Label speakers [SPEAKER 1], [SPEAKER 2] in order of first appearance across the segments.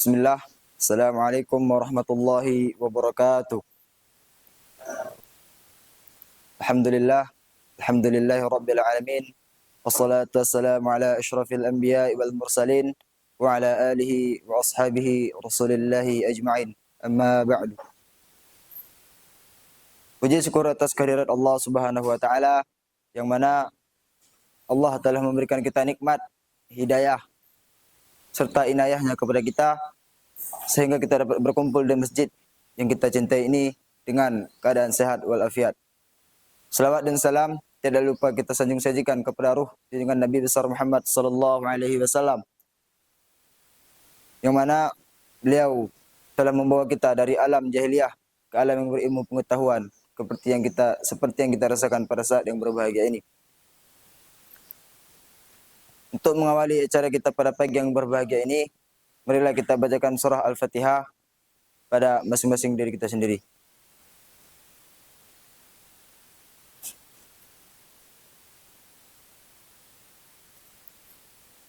[SPEAKER 1] Bismillah. Assalamualaikum warahmatullahi wabarakatuh. Alhamdulillah. Alhamdulillahi rabbil alamin. Wassalatu wassalamu ala asyrafil anbiya'i wal mursalin wa ala alihi wa ashabihi rasulillahi ajma'in. Amma ba'du. Puji syukur atas kehadirat Allah Subhanahu wa taala yang mana Allah telah memberikan kita nikmat, hidayah serta inayahnya kepada kita sehingga kita dapat berkumpul di masjid yang kita cintai ini dengan keadaan sehat walafiat. Salawat dan salam tidak lupa kita sanjung sajikan kepada ruh junjungan Nabi besar Muhammad sallallahu alaihi wasallam, yang mana beliau telah membawa kita dari alam jahiliyah ke alam yang berilmu pengetahuan seperti yang kita rasakan pada saat yang berbahagia ini. Untuk mengawali acara kita pada pagi yang berbahagia ini, marilah kita bacakan surah Al-Fatihah pada masing-masing diri kita sendiri.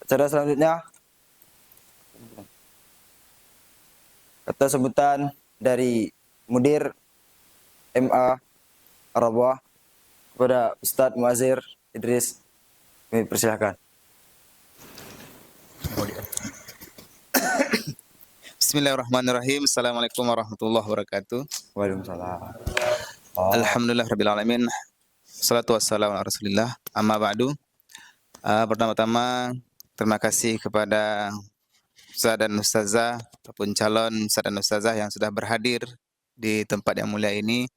[SPEAKER 1] Acara selanjutnya, kata sebutan dari Mudir MA Ar-Rabwah kepada Ustadz Muazzir Idris. Kami persilahkan.
[SPEAKER 2] Bismillahirrahmanirrahim. Assalamualaikum warahmatullahi wabarakatuh.
[SPEAKER 1] Waalaikumsalam.
[SPEAKER 2] Alhamdulillah rabbil alamin. Salatu wassalamu ala Rasulillah. Amma ba'du. Pertama-tama terima kasih kepada Ustaz dan Ustazah ataupun calon Ustaz dan Ustazah yang sudah berhadir di tempat yang mulia ini.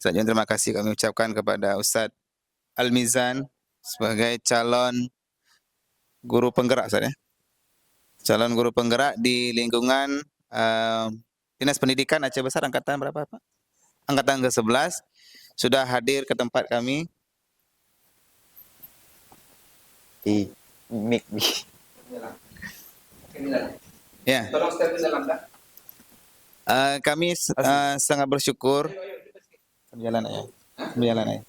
[SPEAKER 2] Selanjutnya terima kasih kami ucapkan kepada Ustaz Al-Mizan sebagai calon guru penggerak, Ustaz, ya. Calon guru penggerak di lingkungan Dinas Pendidikan Aceh Besar angkatan berapa, Pak? Angkatan ke-11 sudah hadir ke tempat kami.
[SPEAKER 1] Di mic.
[SPEAKER 2] Ya.
[SPEAKER 1] Tolong step dalam dah.
[SPEAKER 2] Kami sangat bersyukur. Berjalan ya. Berjalan ya.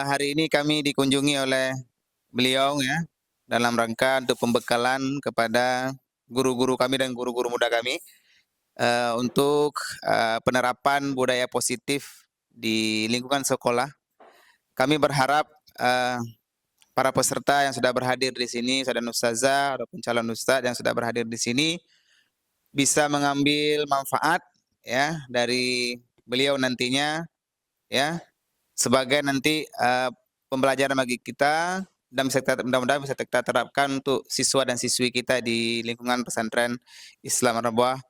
[SPEAKER 2] Hari ini kami dikunjungi oleh beliau, ya, dalam rangka untuk pembekalan kepada guru-guru kami dan guru-guru muda kami untuk penerapan budaya positif di lingkungan sekolah. Kami berharap para peserta yang sudah berhadir di sini, Ustaz dan Ustazah ataupun calon ustaz yang sudah berhadir di sini bisa mengambil manfaat, ya, dari beliau nantinya, ya, sebagai nanti pembelajaran bagi kita, dan mudah-mudahan bisa kita terapkan untuk siswa dan siswi kita di lingkungan pesantren Islam Ar-Rabwah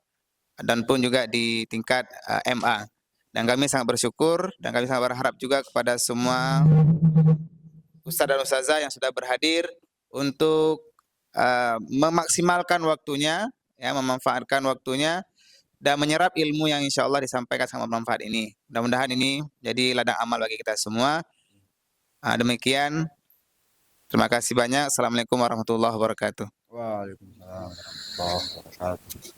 [SPEAKER 2] dan pun juga di tingkat MA. Dan kami sangat bersyukur dan kami sangat berharap juga kepada semua ustaz dan ustazah yang sudah berhadir untuk memaksimalkan waktunya, ya, memanfaatkan waktunya dan menyerap ilmu yang insya Allah disampaikan sangat bermanfaat ini. Mudah-mudahan ini jadi ladang amal bagi kita semua. Demikian. Terima kasih banyak. Assalamualaikum warahmatullahi wabarakatuh.
[SPEAKER 1] Waalaikumsalam warahmatullahi wabarakatuh.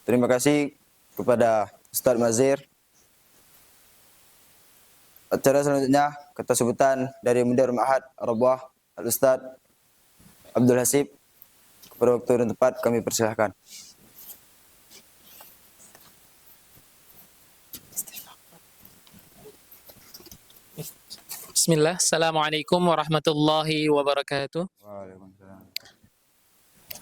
[SPEAKER 1] Terima kasih kepada Ustadz Muazzir. Acara selanjutnya, kata sebutan dari Mudir Ma'had Ar-Rabwah Al-Ustadz Abdul Hasib. Kepada waktu dan tempat kami persilahkan.
[SPEAKER 3] Bismillah. Assalamualaikum warahmatullahi wabarakatuh.
[SPEAKER 1] Waalaikumsalam.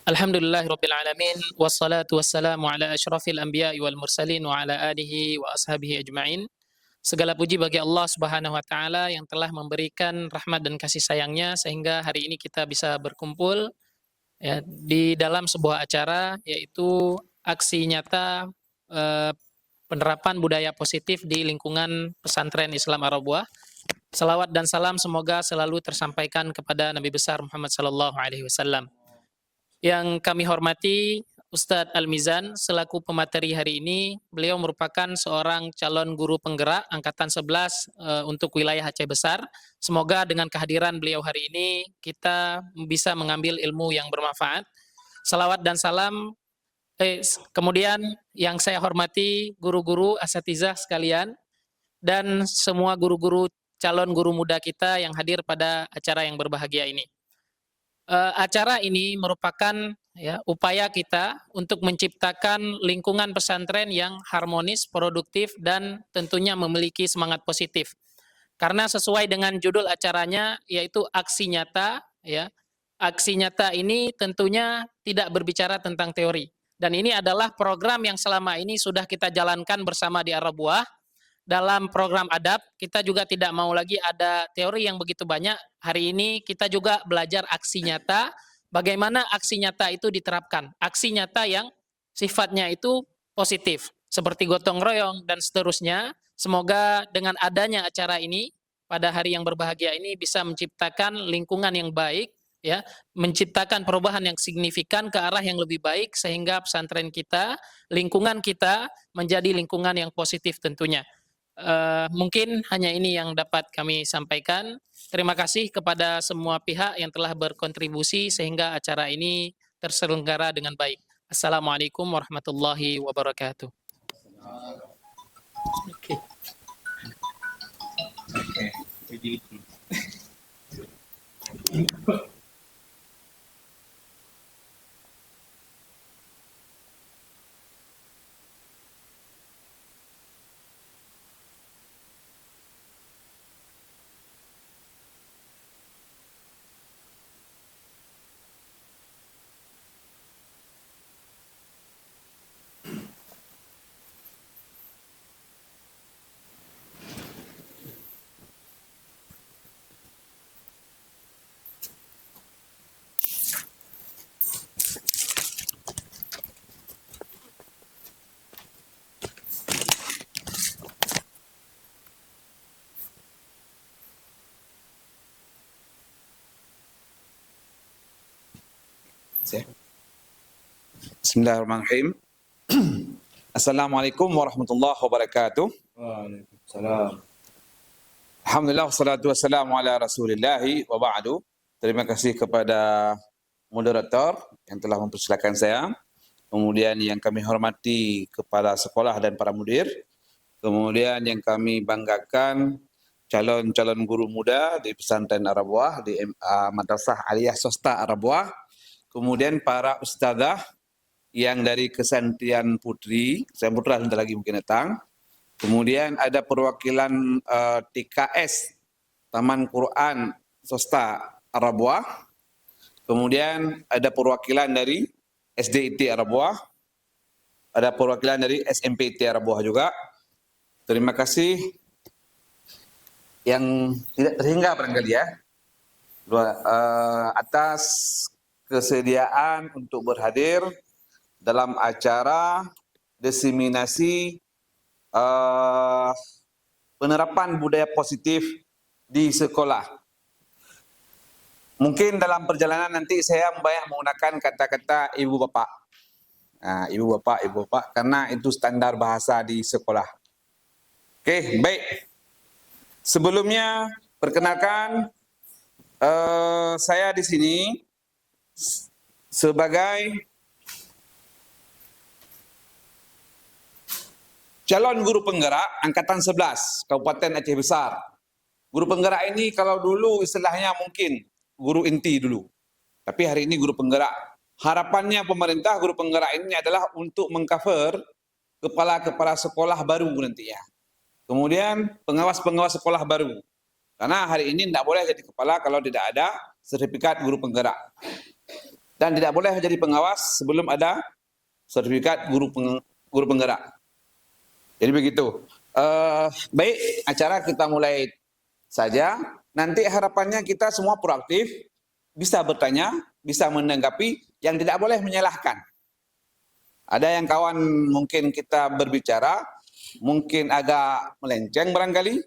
[SPEAKER 3] Alhamdulillahirabbil alamin wassalatu wassalamu ala asyrafil anbiya'i wal mursalin wa ala alihi wa ashabihi ajma'in. Segala puji bagi Allah Subhanahu wa taala yang telah memberikan rahmat dan kasih sayangnya sehingga hari ini kita bisa berkumpul, ya, di dalam sebuah acara, yaitu aksi nyata penerapan budaya positif di lingkungan pesantren Islam Ar-Rabwah. Salawat dan salam semoga selalu tersampaikan kepada Nabi besar Muhammad sallallahu alaihi wasallam. Yang kami hormati Ustadz Al-Mizan selaku pemateri hari ini. Beliau merupakan seorang calon guru penggerak angkatan 11 untuk wilayah Aceh Besar. Semoga dengan kehadiran beliau hari ini kita bisa mengambil ilmu yang bermanfaat. Salawat dan salam Kemudian yang saya hormati guru-guru asatizah sekalian dan semua guru-guru calon guru muda kita yang hadir pada acara yang berbahagia ini. Acara ini merupakan ya, upaya kita untuk menciptakan lingkungan pesantren yang harmonis, produktif, dan tentunya memiliki semangat positif. Karena sesuai dengan judul acaranya yaitu aksi nyata, ya. Aksi nyata ini tentunya tidak berbicara tentang teori. Dan ini adalah program yang selama ini sudah kita jalankan bersama di Ar-Rabuah. Dalam program adab, kita juga tidak mau lagi ada teori yang begitu banyak. Hari ini kita juga belajar aksi nyata, bagaimana aksi nyata itu diterapkan. Aksi nyata yang sifatnya itu positif, seperti gotong royong dan seterusnya. Semoga dengan adanya acara ini, pada hari yang berbahagia ini bisa menciptakan lingkungan yang baik, ya, menciptakan perubahan yang signifikan ke arah yang lebih baik sehingga pesantren kita, lingkungan kita menjadi lingkungan yang positif tentunya. Mungkin hanya ini yang dapat kami sampaikan. Terima kasih kepada semua pihak yang telah berkontribusi sehingga acara ini terselenggara dengan baik. Assalamualaikum warahmatullahi wabarakatuh. Oke.
[SPEAKER 4] Bismillahirrahmanirrahim. Assalamualaikum warahmatullahi wabarakatuh.
[SPEAKER 1] Waalaikumsalam.
[SPEAKER 4] Alhamdulillah wassalatu wassalamu ala Rasulillahi wa ba'du. Terima kasih kepada moderator yang telah mempersilakan saya. Kemudian yang kami hormati kepala sekolah dan para mudir. Kemudian yang kami banggakan calon-calon guru muda di pesantren Ar-Rabuah, di Madrasah Aliyah Swasta Ar-Rabuah. Kemudian para ustadzah yang dari Kesantrian Putri, saya putra sebentar lagi mungkin datang. Kemudian ada perwakilan TKS, Taman Quran Swasta Ar-Rabuah. Kemudian ada perwakilan dari SDIT Ar-Rabuah. Ada perwakilan dari SMPT Ar-Rabuah juga. Terima kasih yang tidak terhingga barangkali ya, atas kesediaan untuk berhadir dalam acara diseminasi penerapan budaya positif di sekolah. Mungkin dalam perjalanan nanti saya banyak menggunakan kata-kata ibu bapak. Nah, ibu bapak, karena itu standar bahasa di sekolah. Oke, baik. Sebelumnya, perkenalkan saya di sini sebagai calon guru penggerak Angkatan 11 Kabupaten Aceh Besar. Guru penggerak ini kalau dulu istilahnya mungkin guru inti dulu. Tapi hari ini guru penggerak. Harapannya pemerintah guru penggerak ini adalah untuk mengcover kepala-kepala sekolah baru nantinya. Kemudian pengawas-pengawas sekolah baru. Karena hari ini tidak boleh jadi kepala kalau tidak ada sertifikat guru penggerak. Dan tidak boleh jadi pengawas sebelum ada sertifikat guru penggerak. Jadi begitu. Baik, acara kita mulai saja. Nanti harapannya kita semua proaktif, bisa bertanya, bisa menanggapi, yang tidak boleh menyalahkan. Ada yang kawan mungkin kita berbicara, mungkin agak melenceng barangkali,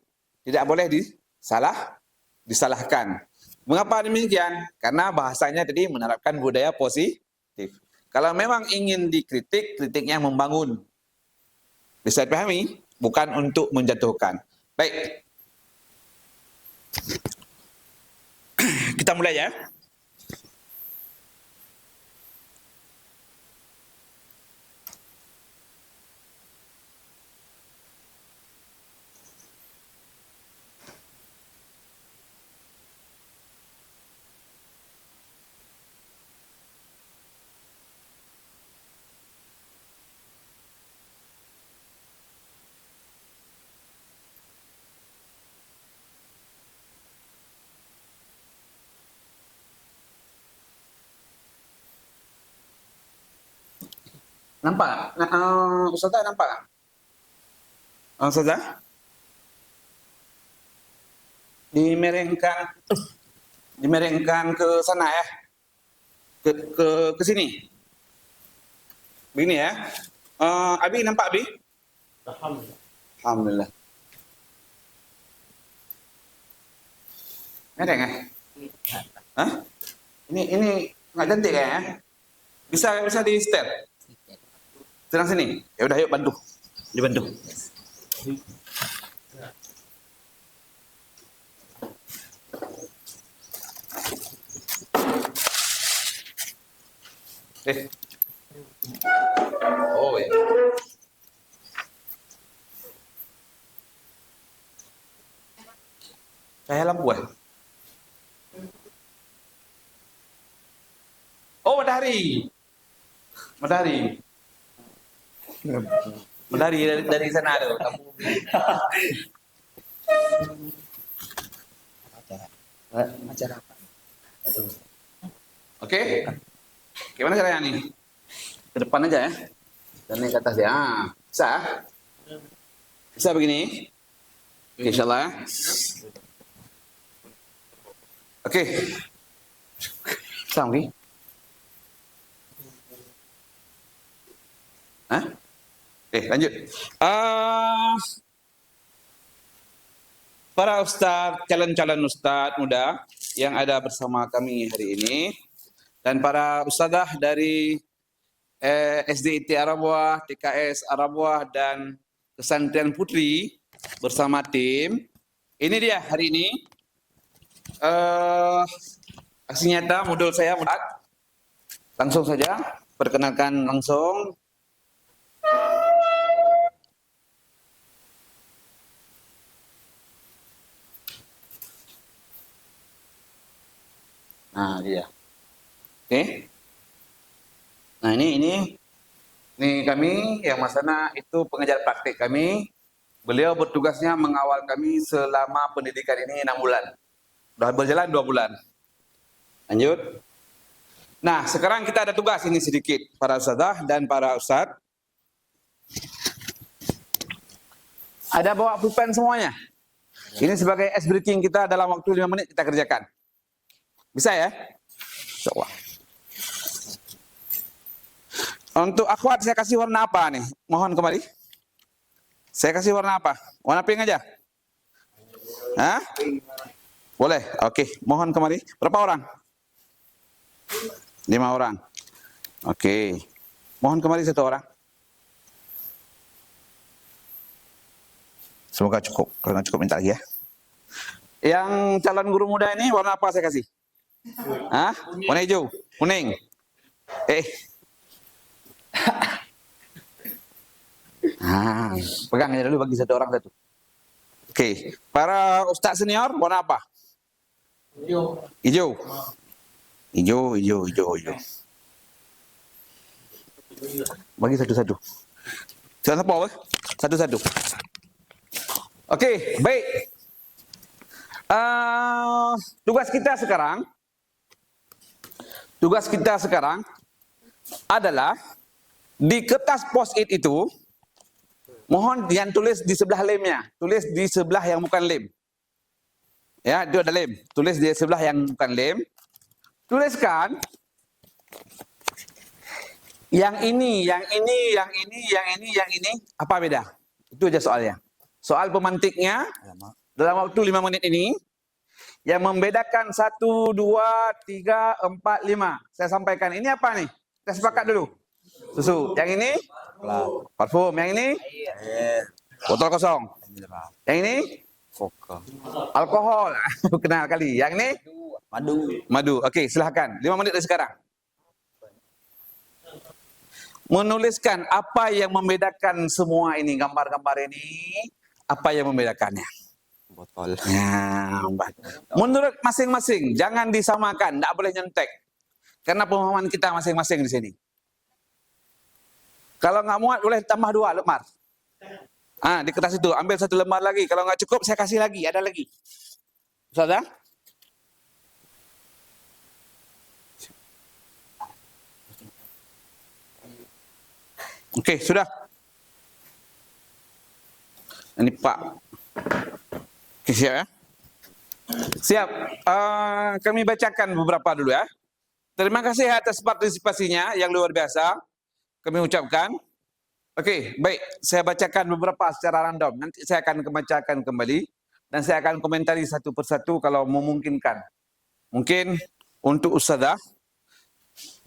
[SPEAKER 4] tidak boleh disalahkan. Mengapa demikian? Karena bahasanya tadi menerapkan budaya positif. Kalau memang ingin dikritik, kritiknya membangun. Bisa dipahami? Bukan untuk menjatuhkan. Baik. Kita mulai ya. Nampak? Ustazah nampak? Ustazah? Dimerengkan ke sana ya. Ke sini. Begini ya. Abi nampak Abi? Alhamdulillah. Mereng ya? Hah? Ini nggak cantik kayaknya. Bisa di step. Senang sini. Ya udah yuk bantu. Dibantu. Oh ya. Cahaya lampu ya? Oh matahari. Matahari. Matahari dari sana tuh. Kamu.
[SPEAKER 1] Acara apa?
[SPEAKER 4] Oke. Gimana caranya nih? Ke depan aja ya. Dan naik ke atas ya. Bisa? Bisa begini? Oke, insyaallah ya. Oke. Bisa lagi? Hah? Oke, lanjut. Para ustadz, calon-calon ustadz muda yang ada bersama kami hari ini, dan para ustadzah dari SDIT Arabwah, TKS Arabwah, dan Pesantren Putri bersama tim. Ini dia hari ini aksi nyata modul saya. Langsung saja, perkenalkan langsung. Nah, dia. Oke. Nah, ini kami yang Masana itu pengajar praktik kami. Beliau bertugasnya mengawal kami selama pendidikan ini 6 bulan. Sudah berjalan 2 bulan. Lanjut. Nah, sekarang kita ada tugas ini sedikit para ustazah dan para ustadz. Ada bawa pulpen semuanya. Ini sebagai ice breaking kita dalam waktu 5 menit kita kerjakan. Bisa ya? Insyaallah. Untuk akhwat saya kasih warna apa nih? Mohon kemari. Saya kasih warna apa? Warna pink aja? Hah? Boleh? Oke. Mohon kemari. Berapa orang? 5 orang. Oke. Mohon kemari 1 orang. Semoga cukup. Kalau nggak cukup minta lagi ya. Yang calon guru muda ini warna apa saya kasih? Hah? Warna hijau? Kuning? Pegang aja dulu, bagi 1 orang 1. Oke. Para ustaz senior warna apa? Hijau. Hijau. Bagi 1-1. Jangan apa? 1-1. Oke, baik. Tugas kita sekarang adalah di kertas post-it itu, mohon yang tulis di sebelah lemnya, tulis di sebelah yang bukan lem. Ya, itu ada lem. Tulis di sebelah yang bukan lem. Tuliskan yang ini, apa beda? Itu aja soalnya. Soal pemantiknya dalam waktu 5 menit ini, yang membedakan 1, 2, 3, 4, 5. Saya sampaikan, ini apa nih? Kita sepakat dulu. Susu. Yang ini? Parfum. Yang ini? Botol kosong. Yang ini? Alkohol. Kenal kali. Yang ini? Madu. Oke, silahkan. 5 menit dari sekarang. Menuliskan apa yang membedakan semua ini, gambar-gambar ini, apa yang membedakannya.
[SPEAKER 1] Botol.
[SPEAKER 4] Ya, menurut masing-masing, jangan disamakan, tidak boleh nyontek. Karena pemahaman kita masing-masing di sini. Kalau nggak muat, boleh tambah 2 lembar. Di kertas itu, ambil 1 lembar lagi. Kalau nggak cukup, saya kasih lagi, ada lagi. Ustazah? Okey, sudah. Ini Pak. Okey, siap ya? Siap. Kami bacakan beberapa dulu ya. Terima kasih atas partisipasinya yang luar biasa. Kami ucapkan. Okey, baik. Saya bacakan beberapa secara random. Nanti saya akan bacakan kembali dan saya akan komentari satu persatu kalau memungkinkan. Mungkin untuk Ustazah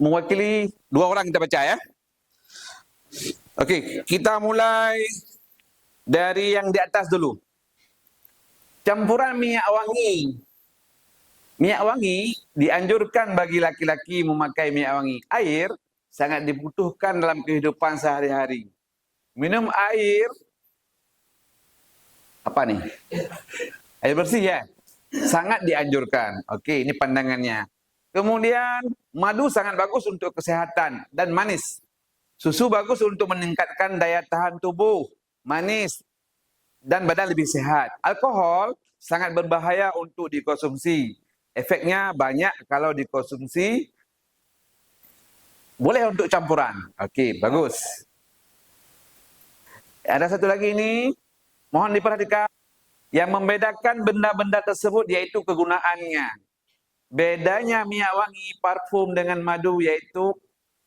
[SPEAKER 4] mewakili 2 orang kita baca ya. Okey, kita mulai dari yang di atas dulu. Campuran minyak wangi. Minyak wangi dianjurkan bagi laki-laki memakai minyak wangi. Air sangat dibutuhkan dalam kehidupan sehari-hari. Minum air apa nih? Air bersih ya? Sangat dianjurkan. Okey, ini pandangannya. Kemudian madu sangat bagus untuk kesehatan dan manis. Susu bagus untuk meningkatkan daya tahan tubuh, manis dan badan lebih sehat. Alkohol sangat berbahaya untuk dikonsumsi. Efeknya banyak kalau dikonsumsi. Boleh untuk campuran. Okey, bagus. Ada satu lagi ini, mohon diperhatikan. Yang membedakan benda-benda tersebut yaitu kegunaannya. Bedanya minyak wangi parfum dengan madu yaitu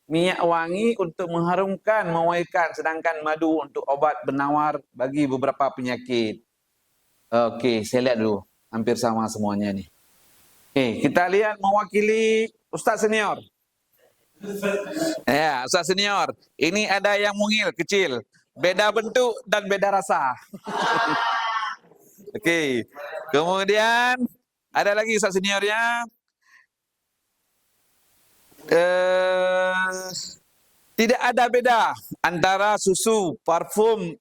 [SPEAKER 4] minyak wangi untuk mengharumkan, mewangikan, sedangkan madu untuk obat penawar bagi beberapa penyakit. Okey, saya lihat dulu. Hampir sama semuanya ni. Okey, kita lihat mewakili Ustaz Senior. Ya, Ustaz Senior. Ini ada yang mungil, kecil. Beda bentuk dan beda rasa. Okey. Kemudian ada lagi Ustaz Seniornya. Tidak ada beda antara susu, parfum,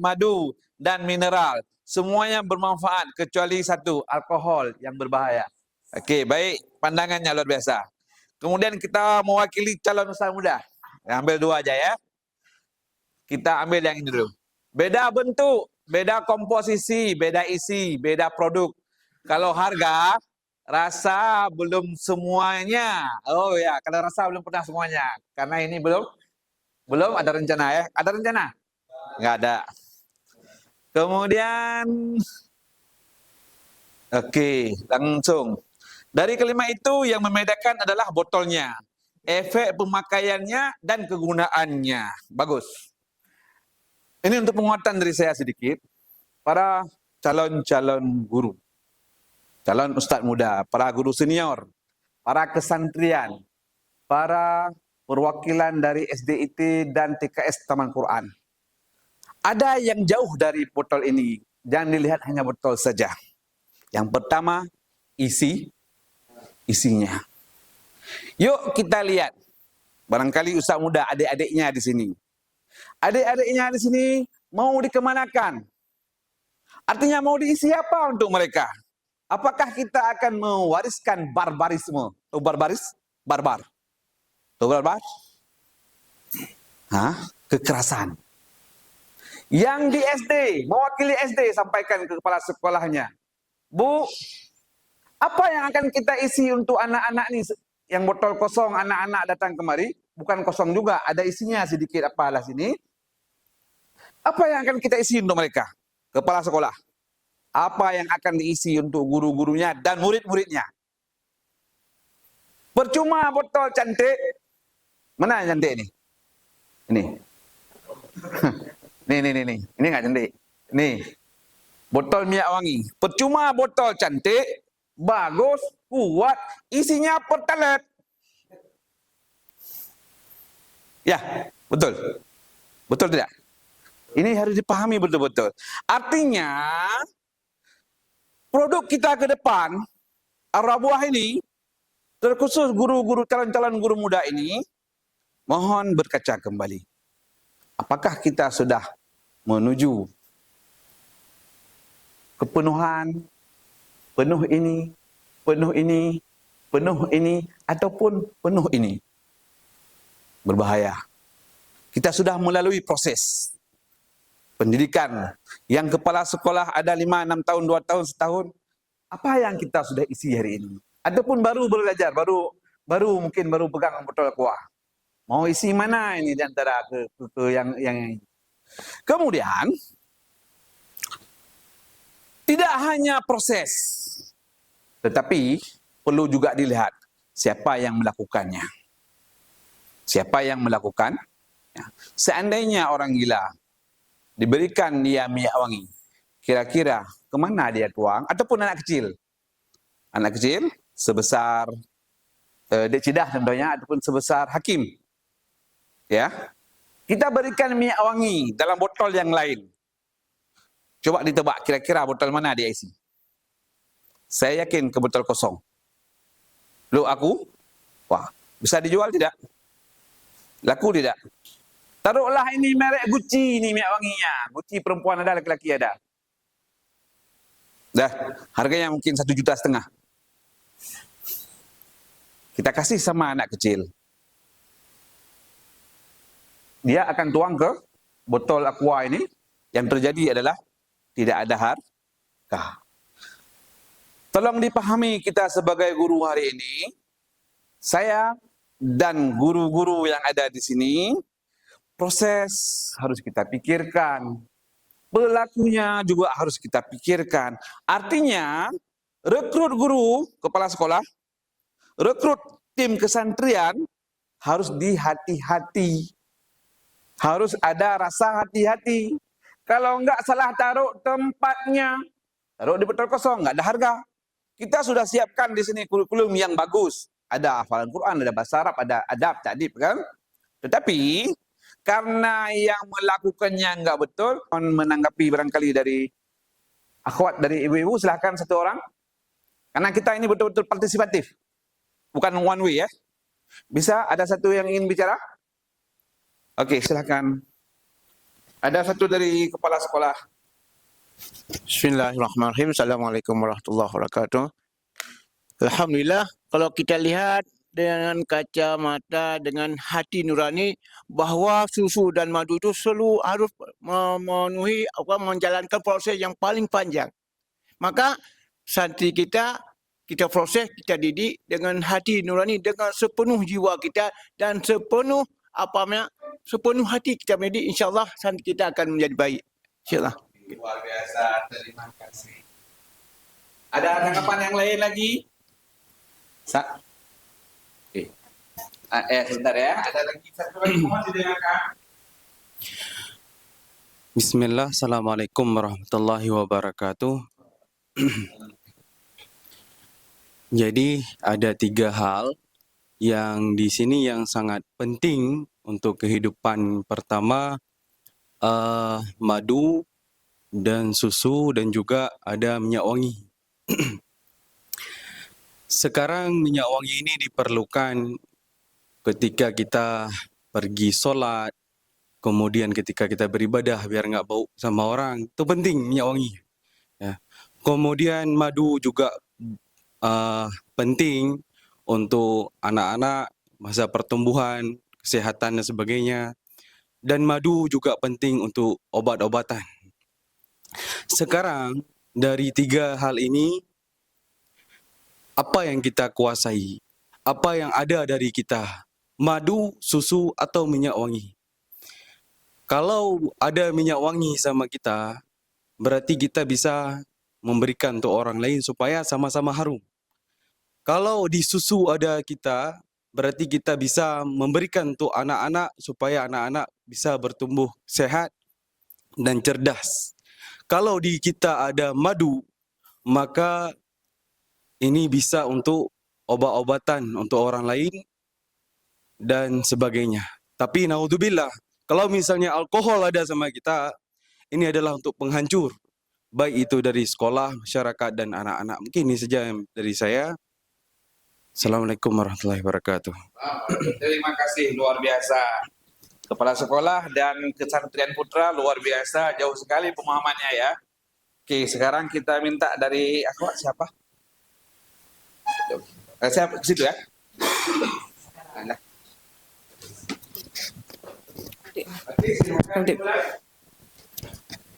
[SPEAKER 4] madu dan mineral. Semuanya bermanfaat kecuali satu, alkohol yang berbahaya. Okey, baik. Pandangannya luar biasa. Kemudian kita mewakili calon ustaz muda. Ambil 2 aja ya. Kita ambil yang ini dulu. Beda bentuk, beda komposisi, beda isi, beda produk. Kalau harga, rasa belum semuanya. Oh ya, kalau rasa belum pernah semuanya. Karena ini belum ada rencana ya. Ada rencana? Enggak ada. Kemudian okey, langsung. Dari kelima itu yang membedakan adalah botolnya, efek pemakaiannya dan kegunaannya. Bagus. Ini untuk penguatan dari saya sedikit. Para calon-calon guru, calon ustaz muda, para guru senior, para kesantrian, para perwakilan dari SDIT dan TKS Taman Quran. Ada yang jauh dari botol ini. Jangan dilihat hanya botol saja. Yang pertama, isinya. Yuk kita lihat. Barangkali ustaz muda, adik-adiknya di sini. Adik-adiknya di sini mau dikemanakan? Artinya mau diisi apa untuk mereka? Apakah kita akan mewariskan barbarisme? Atau barbaris? Barbar. Atau barbar? Kekerasan. Yang di SD, mewakili SD, sampaikan ke kepala sekolahnya. Bu, apa yang akan kita isi untuk anak-anak ni? Yang botol kosong, anak-anak datang kemari. Bukan kosong juga, ada isinya sedikit apalah sini. Apa yang akan kita isi untuk mereka? Kepala sekolah. Apa yang akan diisi untuk guru-gurunya dan murid-muridnya? Percuma botol cantik. Mana yang cantik ni? Ini. Nih. Ini enggak cantik. Nih. Botol minyak wangi. Percuma botol cantik, bagus, kuat, isinya pertalite. Ya, betul. Betul tidak? Ini harus dipahami betul-betul. Artinya, produk kita ke depan, Ar-Rabuah ini, terkhusus guru-guru, calon-calon guru muda ini, mohon berkaca kembali. Apakah kita sudah menuju kepenuhan, penuh ini, ataupun penuh ini? Berbahaya. Kita sudah melalui proses pendidikan yang kepala sekolah ada 5, 6 tahun, 2 tahun, setahun. Apa yang kita sudah isi hari ini? Ataupun baru belajar, baru mungkin baru pegang botol kuah. Mau isi mana ini di antara ke yang ini. Kemudian tidak hanya proses, tetapi perlu juga dilihat siapa yang melakukannya. Siapa yang melakukan? Ya. Seandainya orang gila diberikan dia minyak wangi, kira-kira kemana dia tuang? Ataupun anak kecil. Anak kecil sebesar Dek Cidah contohnya, ataupun sebesar Hakim. Ya, kita berikan minyak wangi dalam botol yang lain. Coba ditebak kira-kira botol mana dia isi. Saya yakin ke botol kosong. Lu aku, wah, bisa dijual tidak? Laku tidak? Taruhlah ini merek Gucci ini minyak wanginya. Gucci perempuan ada, laki-laki ada. Dah, harganya mungkin 1,5 juta. Kita kasih sama anak kecil. Dia akan tuang ke botol aqua ini. Yang terjadi adalah tidak ada harga. Tolong dipahami kita sebagai guru hari ini. Saya dan guru-guru yang ada di sini, proses harus kita pikirkan. Pelakunya juga harus kita pikirkan. Artinya, rekrut guru, kepala sekolah, rekrut tim kesantrian harus dihati-hati. Harus ada rasa hati-hati. Kalau enggak salah taruh tempatnya, taruh di botol kosong, enggak ada harga. Kita sudah siapkan di sini kurikulum yang bagus. Ada hafalan Quran, ada bahasa Arab, ada adab, ta'dib kan? Tetapi karena yang melakukannya enggak betul, menanggapi barangkali dari akhwat, dari ibu-ibu, silahkan satu orang. Karena kita ini betul-betul partisipatif. Bukan one way ya. Bisa ada satu yang ingin bicara? Oke, silakan. Ada satu dari kepala sekolah.
[SPEAKER 5] Bismillahirrahmanirrahim. Assalamualaikum warahmatullahi wabarakatuh. Alhamdulillah, kalau kita lihat dengan kacamata, dengan hati nurani, bahawa susu dan madu itu selalu harus memenuhi, menjalankan proses yang paling panjang. Maka santri kita proses, kita didik dengan hati nurani, dengan sepenuh jiwa kita dan sepenuh hati kita mendidik, insyaAllah santri kita akan menjadi baik. InsyaAllah.
[SPEAKER 4] Luar biasa, terima kasih. Ada tanggapan yang lain lagi? Oke. Sebentar ya, ada lagi satu lagi mohon didengarkan.
[SPEAKER 6] Bismillah, Assalamualaikum warahmatullahi wabarakatuh. Jadi ada 3 hal yang di sini yang sangat penting untuk kehidupan. Pertama, madu dan susu, dan juga ada minyak wangi. Sekarang minyak wangi ini diperlukan ketika kita pergi sholat, kemudian ketika kita beribadah biar nggak bau sama orang, itu penting minyak wangi. Ya. Kemudian madu juga penting untuk anak-anak, masa pertumbuhan, kesehatan dan sebagainya. Dan madu juga penting untuk obat-obatan. Sekarang dari 3 hal ini, apa yang kita kuasai? Apa yang ada dari kita? Madu, susu, atau minyak wangi? Kalau ada minyak wangi sama kita, berarti kita bisa memberikan untuk orang lain supaya sama-sama harum. Kalau di susu ada kita, berarti kita bisa memberikan untuk anak-anak supaya anak-anak bisa bertumbuh sehat dan cerdas. Kalau di kita ada madu, maka ini bisa untuk obat-obatan untuk orang lain dan sebagainya. Tapi naudzubillah, kalau misalnya alkohol ada sama kita, ini adalah untuk penghancur. Baik itu dari sekolah, masyarakat, dan anak-anak. Mungkin ini saja dari saya. Assalamualaikum warahmatullahi wabarakatuh.
[SPEAKER 4] Terima kasih, luar biasa. Kepala sekolah dan kesantrian putra luar biasa, jauh sekali pemahamannya ya. Oke, sekarang kita minta dari aku siapa? Saya ke situ ya.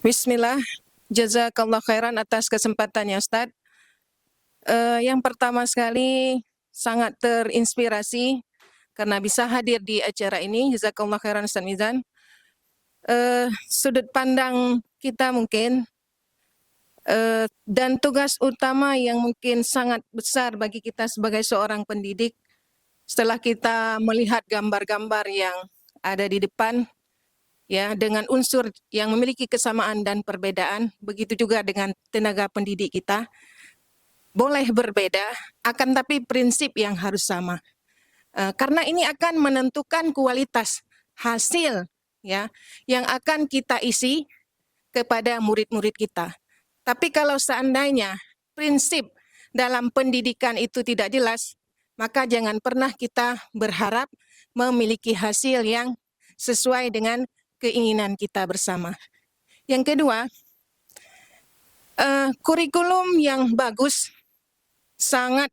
[SPEAKER 7] Bismillah, jazakallah khairan atas kesempatannya Ustadz. Yang pertama sekali sangat terinspirasi karena bisa hadir di acara ini. Jazakallah khairan Ustaz Mizan. Sudut pandang kita mungkin dan tugas utama yang mungkin sangat besar bagi kita sebagai seorang pendidik setelah kita melihat gambar-gambar yang ada di depan, ya, dengan unsur yang memiliki kesamaan dan perbedaan, begitu juga dengan tenaga pendidik kita, boleh berbeda, akan tapi prinsip yang harus sama. Karena ini akan menentukan kualitas hasil, ya, yang akan kita isi kepada murid-murid kita. Tapi kalau seandainya prinsip dalam pendidikan itu tidak jelas, maka jangan pernah kita berharap memiliki hasil yang sesuai dengan keinginan kita bersama. Yang kedua, kurikulum yang bagus sangat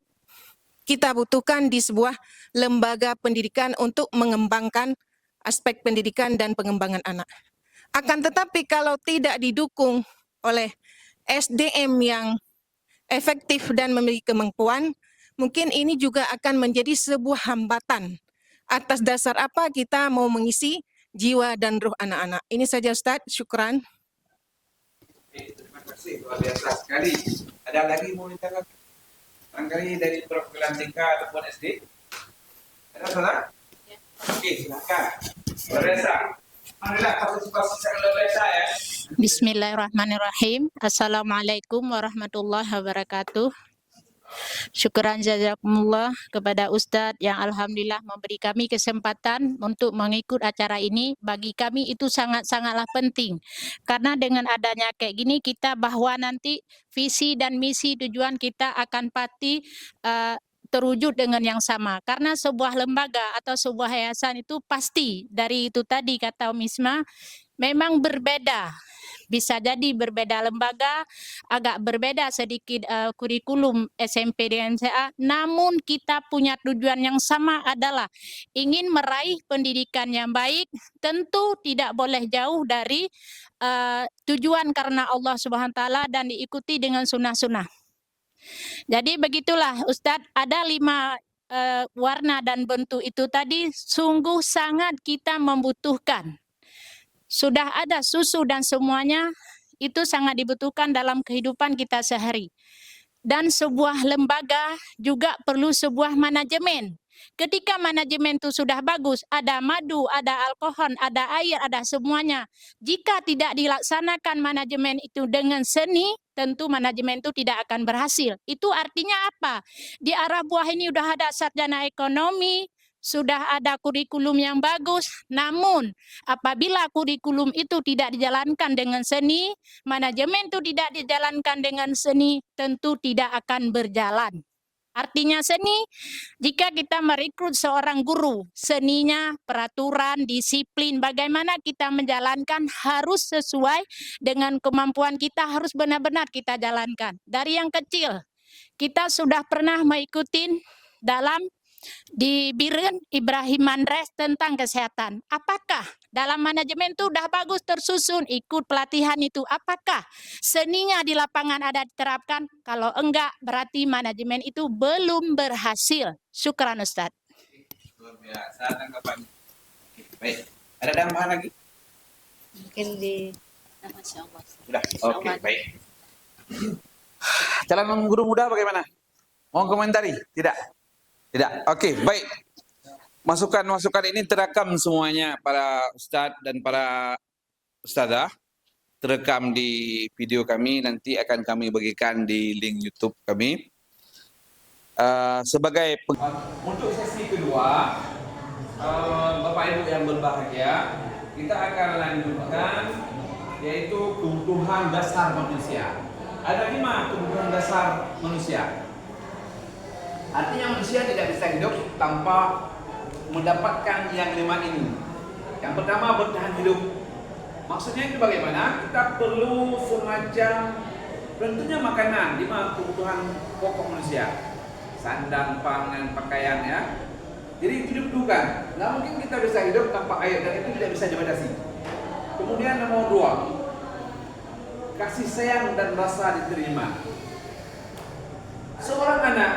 [SPEAKER 7] kita butuhkan di sebuah lembaga pendidikan untuk mengembangkan aspek pendidikan dan pengembangan anak. Akan tetapi kalau tidak didukung oleh SDM yang efektif dan memiliki kemampuan, mungkin ini juga akan menjadi sebuah hambatan. Atas dasar apa kita mau mengisi jiwa dan ruh anak-anak. Ini saja Ustaz, syukran.
[SPEAKER 4] Terima kasih, luar biasa sekali. Ada lagi mau ditangkap? Barangkali dari perwakilan TK ataupun SD? Ada salah? Ya. Oke, silakan. Luar biasa. Alhamdulillah, partisipasi sangat luar biasa ya.
[SPEAKER 8] Bismillahirrahmanirrahim. Assalamualaikum warahmatullahi wabarakatuh. Syukran jazakumullah kepada Ustadz yang alhamdulillah memberi kami kesempatan untuk mengikut acara ini. Bagi kami itu sangat-sangatlah penting. Karena dengan adanya kayak gini kita bahwa nanti visi dan misi tujuan kita akan pasti terwujud dengan yang sama. Karena sebuah lembaga atau sebuah yayasan itu pasti dari itu tadi kata Misma memang berbeda. Bisa jadi berbeda lembaga, agak berbeda sedikit kurikulum SMP dengan SMA, namun kita punya tujuan yang sama adalah ingin meraih pendidikan yang baik, tentu tidak boleh jauh dari tujuan karena Allah Subhanahu wa taala dan diikuti dengan sunnah-sunnah. Jadi begitulah Ustadz, ada 5 warna dan bentuk itu tadi sungguh sangat kita membutuhkan. Sudah ada susu dan semuanya itu sangat dibutuhkan dalam kehidupan kita sehari. Dan sebuah lembaga juga perlu sebuah manajemen. Ketika manajemen itu sudah bagus, ada madu, ada alkohol, ada air, ada semuanya. Jika tidak dilaksanakan manajemen itu dengan seni, tentu manajemen itu tidak akan berhasil. Itu artinya apa? Di arah buah ini sudah ada sarjana ekonomi, sudah ada kurikulum yang bagus, namun apabila kurikulum itu tidak dijalankan dengan seni, manajemen itu tidak dijalankan dengan seni, tentu tidak akan berjalan. Artinya seni, jika kita merekrut seorang guru, seninya, peraturan, disiplin, bagaimana kita menjalankan harus sesuai dengan kemampuan kita, harus benar-benar kita jalankan. Dari yang kecil, kita sudah pernah mengikuti dalam di Biren Ibrahim Mandres tentang kesehatan. Apakah dalam manajemen itu sudah bagus tersusun, ikut pelatihan itu? Apakah seninya di lapangan ada diterapkan? Kalau enggak, berarti manajemen itu belum berhasil. Syukran Ustaz.
[SPEAKER 4] Luar biasa tanggapan. Baik, ada tambahan lagi?
[SPEAKER 8] Mungkin di Masya Allah.
[SPEAKER 4] Sudah, oke, baik. Calon guru muda bagaimana? Mau komentari? Tidak? Tidak. Oke, baik. Masukan-masukan ini terekam semuanya para ustadz dan para ustadzah. Terekam di video kami, nanti akan kami bagikan di link YouTube kami. Sebagai untuk sesi kedua, Bapak Ibu yang berbahagia, kita akan lanjutkan yaitu kebutuhan dasar manusia. Ada 5 kebutuhan dasar manusia. Artinya manusia tidak bisa hidup tanpa mendapatkan yang 5 ini. Yang pertama, bertahan hidup. Maksudnya itu bagaimana? Kita perlu semacam tentunya makanan, 5 kebutuhan pokok manusia. Sandang, pangan, pakaian ya. Jadi itu dibutuhkan. Nggak mungkin kita bisa hidup tanpa air dan itu tidak bisa dibatasi. Kemudian nomor 2, kasih sayang dan rasa diterima. Seorang anak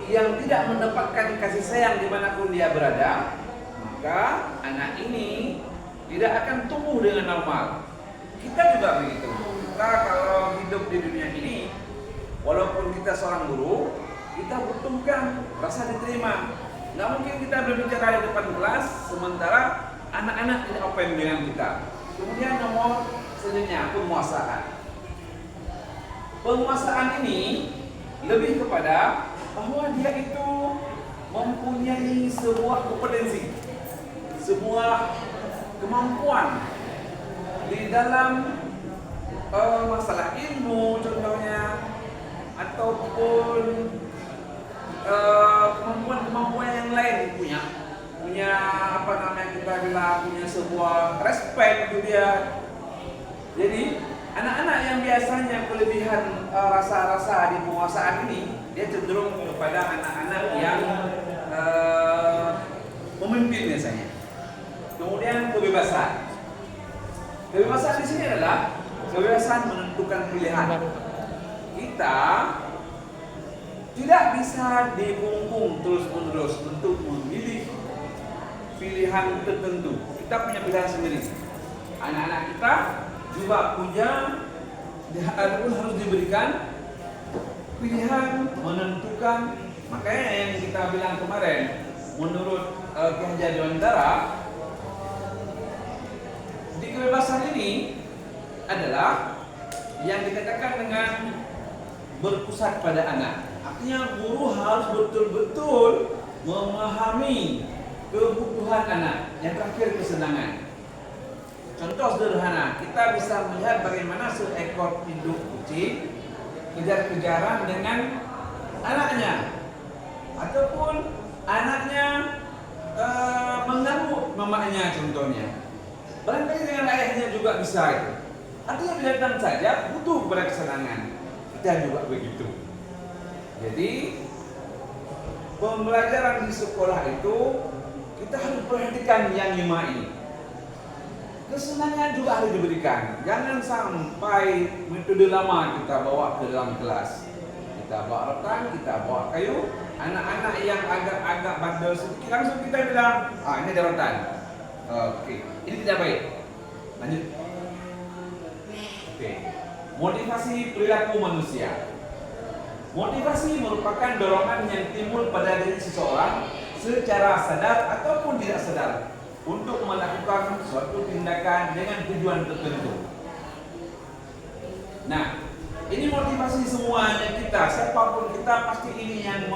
[SPEAKER 4] yang tidak mendapatkan kasih sayang dimanapun dia berada, maka anak ini tidak akan tumbuh dengan normal. Kita juga begitu. Kita kalau hidup di dunia ini, walaupun kita seorang guru, kita butuhkan rasa diterima. Nggak mungkin kita berbicara di depan kelas, sementara anak-anak tidak open dengan kita. Kemudian nomor selanjutnya, penguasaan. Penguasaan ini lebih kepada bahwa dia itu mempunyai sebuah kompetensi, sebuah kemampuan di dalam masalah ilmu contohnya, ataupun kemampuan yang lain punya apa namanya kita bilang punya sebuah respect gitu dia. Jadi anak-anak yang biasanya kelebihan rasa-rasa di penguasaan ini, dia cenderung kepada anak-anak yang memimpin biasanya. Kemudian kebebasan. Kebebasan di sini adalah kebebasan menentukan pilihan. Kita tidak bisa dibungkung terus-menerus untuk memilih pilihan tertentu. Kita punya pilihan sendiri. Anak-anak kita juga harus diberikan pilihan menentukan. Makanya yang kita bilang kemarin, menurut Ki Haji Dewantara, di kebebasan ini adalah yang dikatakan dengan berpusat pada anak. Artinya guru harus betul-betul memahami kebutuhan anak. Yang terakhir, kesenangan. Contoh sederhana, kita bisa melihat bagaimana seekor induk kucing kejar-kejaran dengan anaknya, ataupun anaknya mengganggu mamanya contohnya. Barangkali dengan ayahnya juga bisa itu. Artinya binatang saja butuh kepada kesenangan. Kita juga begitu. Jadi pembelajaran di sekolah itu kita harus perhatikan yang 5 ini. Kesenangan juga harus diberikan. Jangan sampai metode lama kita bawa ke dalam kelas. Kita bawa rotan, kita bawa kayu. Anak-anak yang agak-agak bandel sedikit langsung kita bilang, ini ada rotan. Oke, ini tidak baik. Lanjut. Oke. Motivasi perilaku manusia. Motivasi merupakan dorongan yang timbul pada diri seseorang secara sadar ataupun tidak sadar untuk melakukan suatu tindakan dengan tujuan tertentu. Nah, ini motivasi semuanya kita, siapapun kita, pasti ini yang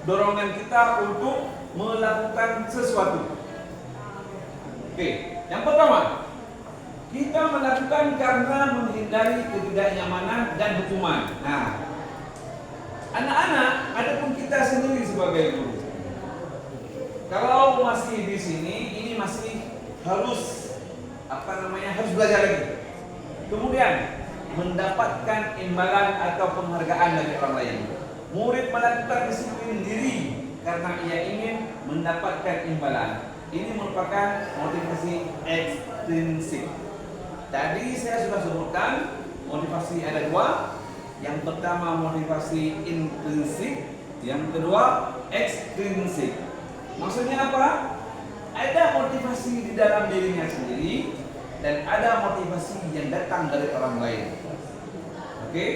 [SPEAKER 4] dorongan kita untuk melakukan sesuatu. Oke, yang pertama, kita melakukan karena menghindari ketidaknyamanan dan hukuman. Nah, anak-anak, adapun kita sendiri sebagai guru, kalau masih di sini, ini masih harus harus belajar lagi. Kemudian mendapatkan imbalan atau penghargaan dari orang lain. Murid melakukan disiplin diri karena ia ingin mendapatkan imbalan. Ini merupakan motivasi ekstrinsik. Tadi saya sudah sebutkan motivasi ada 2. Yang pertama motivasi intrinsik, yang kedua ekstrinsik. Maksudnya apa? Ada motivasi di dalam dirinya sendiri dan ada motivasi yang datang dari orang lain. Oke?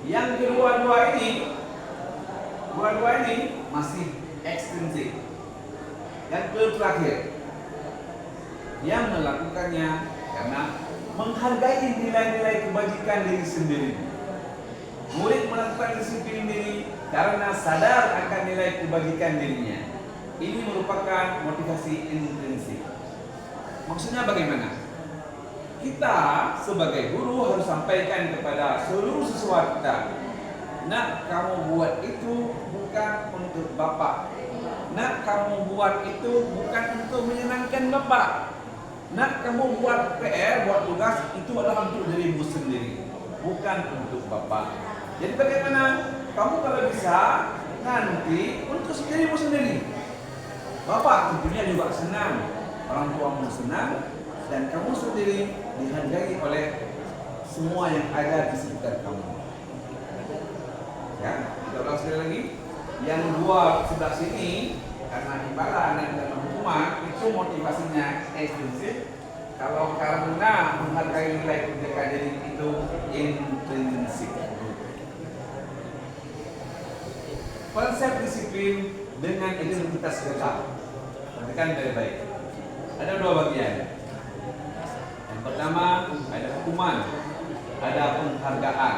[SPEAKER 4] Yang kedua-dua ini masih ekstrinsik. Yang terakhir, yang melakukannya karena menghargai nilai-nilai kebajikan diri sendiri. Murid melakukan disiplin diri karena sadar akan nilai kebajikan dirinya. Ini merupakan motivasi intrinsik. Maksudnya bagaimana? Kita sebagai guru harus sampaikan kepada seluruh siswa kita, nak, kamu buat itu bukan untuk Bapak. Nak, kamu buat itu bukan untuk menyenangkan Bapak. Nak, kamu buat PR, buat tugas itu adalah untuk dirimu sendiri, bukan untuk Bapak. Jadi bagaimana? Kamu kalau bisa nanti untuk dirimu sendiri. Bapak tentunya juga senang, orang tuamu senang, dan kamu sendiri dihargai oleh semua yang ada di sekitar kamu. Ya, kita ulang sekali lagi. yang dua sebelah sini karena imbalan dan hukuman itu motivasinya ekstrinsik. Kalau karena menghargai nilai kebijakan diri itu intrinsik. Konsep disiplin dengan identitas gegap. Perhatikan baik-baik. Ada dua bagian. Yang pertama ada hukuman, ada penghargaan.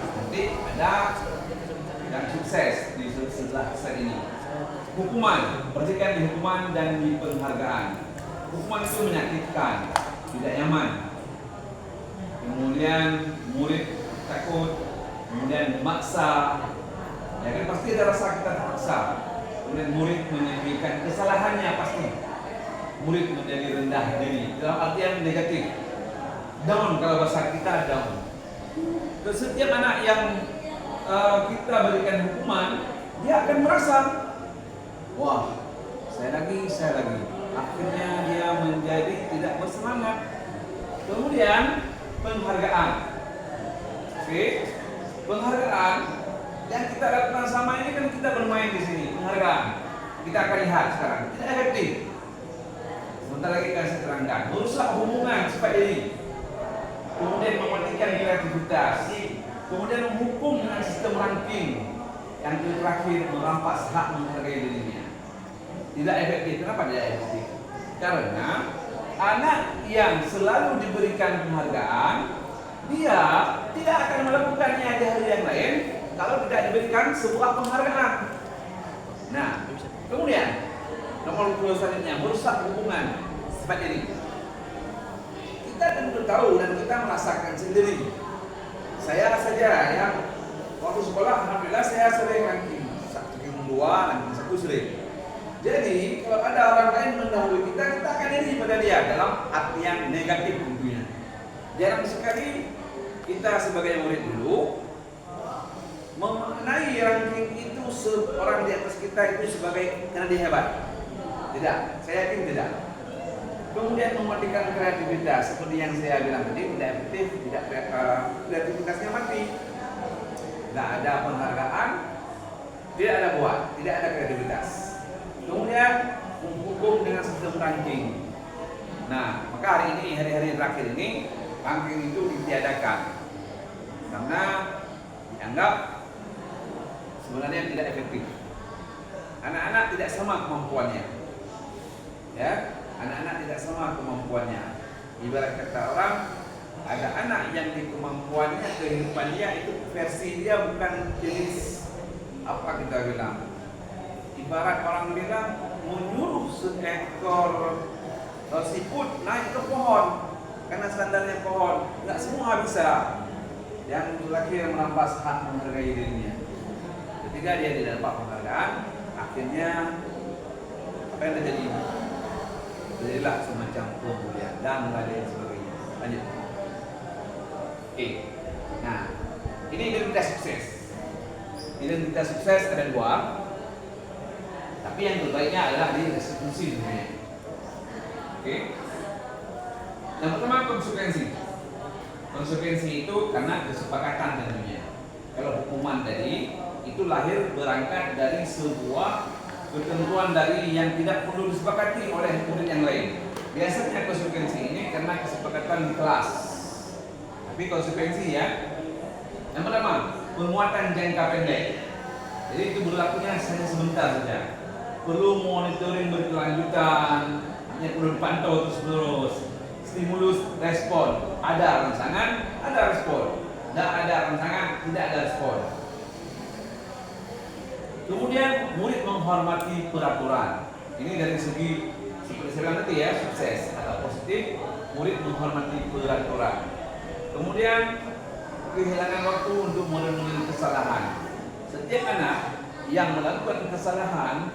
[SPEAKER 4] Nanti ada yang sukses di sebelah set ini. Hukuman, perhatikan di hukuman dan di penghargaan. Hukuman itu menyakitkan, tidak nyaman. Kemudian murid takut, kemudian memaksa. Ya kan pasti ada rasa kita terpaksa. Kemudian murid menyembunyikan kesalahannya pasti. Murid menjadi rendah diri dalam artian negatif. Down, kalau bahasa kita down. Setiap anak yang kita berikan hukuman, dia akan merasa, wah, saya lagi. Akhirnya dia menjadi tidak bersemangat. Kemudian penghargaan. Oke, penghargaan yang kita lakukan sama ini kan kita bermain di sini. Penghargaan kita akan lihat sekarang tidak efektif. Sebentar lagi akan saya terangkan. Merusak hubungan sifat diri. Kemudian mematikan kreativitas. Kemudian menghukum dengan sistem ranking. Yang terakhir merampas hak menghargai dirinya. Tidak efektif. Kenapa tidak efektif? Karena anak yang selalu diberikan penghargaan, dia tidak akan melakukannya di hari yang lain kalau tidak diberikan sebuah penghargaan. Nah, kemudian nomor 20 selanjutnya merusak hubungan sifat diri. Kita tentu tahu dan kita merasakan sendiri. Saya saja yang waktu sekolah, alhamdulillah saya sering ranking 1, 2, ranking 1 sering. Jadi kalau ada orang lain mendahului kita akan iri pada dia dalam artian negatif tentunya. Jarang sekali kita sebagai murid dulu memaknai ranking itu seorang di atas kita itu sebagai karena dia hebat. Tidak, saya yakin tidak. Kemudian mematikan kreativitas seperti yang saya bilang tadi, tidak efektif, tidak kreativitasnya mati. Tidak ada penghargaan, tidak ada buat, tidak ada kreativitas. Kemudian menghukum dengan sistem ranking. Nah, maka hari-hari terakhir ini ranking itu ditiadakan karena dianggap sebenarnya tidak efektif. Anak-anak tidak sama kemampuannya. Ya, anak-anak tidak sama kemampuannya. Ibarat kata orang, ada anak yang di kemampuannya kehidupan dia itu versi dia bukan jenis apa kita bilang. Ibarat orang bilang menyuruh seekor siput naik ke pohon karena standarnya pohon, nggak semua bisa. Yang terakhir merampas hak menghargai dirinya. Ketika dia tidak dapat penghargaan, akhirnya apa yang terjadi? Terjadilah semacam pembulian dan lain sebagainya. Lanjut. Oke. Nah, ini identitas sukses. Identitas sukses ada dua. Tapi yang terbaiknya adalah di restitusi sebenarnya. Oke. Yang pertama konsekuensi. Konsekuensi itu karena kesepakatan tentunya. Kalau hukuman tadi itu lahir berangkat dari sebuah ketentuan dari yang tidak perlu disepakati oleh murid yang lain. Biasanya konsekuensi ini karena kesepakatan di kelas. Tapi konsekuensi ya. Yang pertama, penguatan jangka pendek. Jadi itu berlakunya hanya sebentar saja. Perlu monitoring berkelanjutan, hanya perlu dipantau terus-menerus. Stimulus respon, ada rangsangan, ada respon. Tidak ada rangsangan, tidak ada respon. Kemudian murid menghormati peraturan. Ini dari segi seperti saya bilang tadi ya, sukses atau positif, murid menghormati peraturan. Kemudian kehilangan waktu untuk merenungi kesalahan. Setiap anak yang melakukan kesalahan,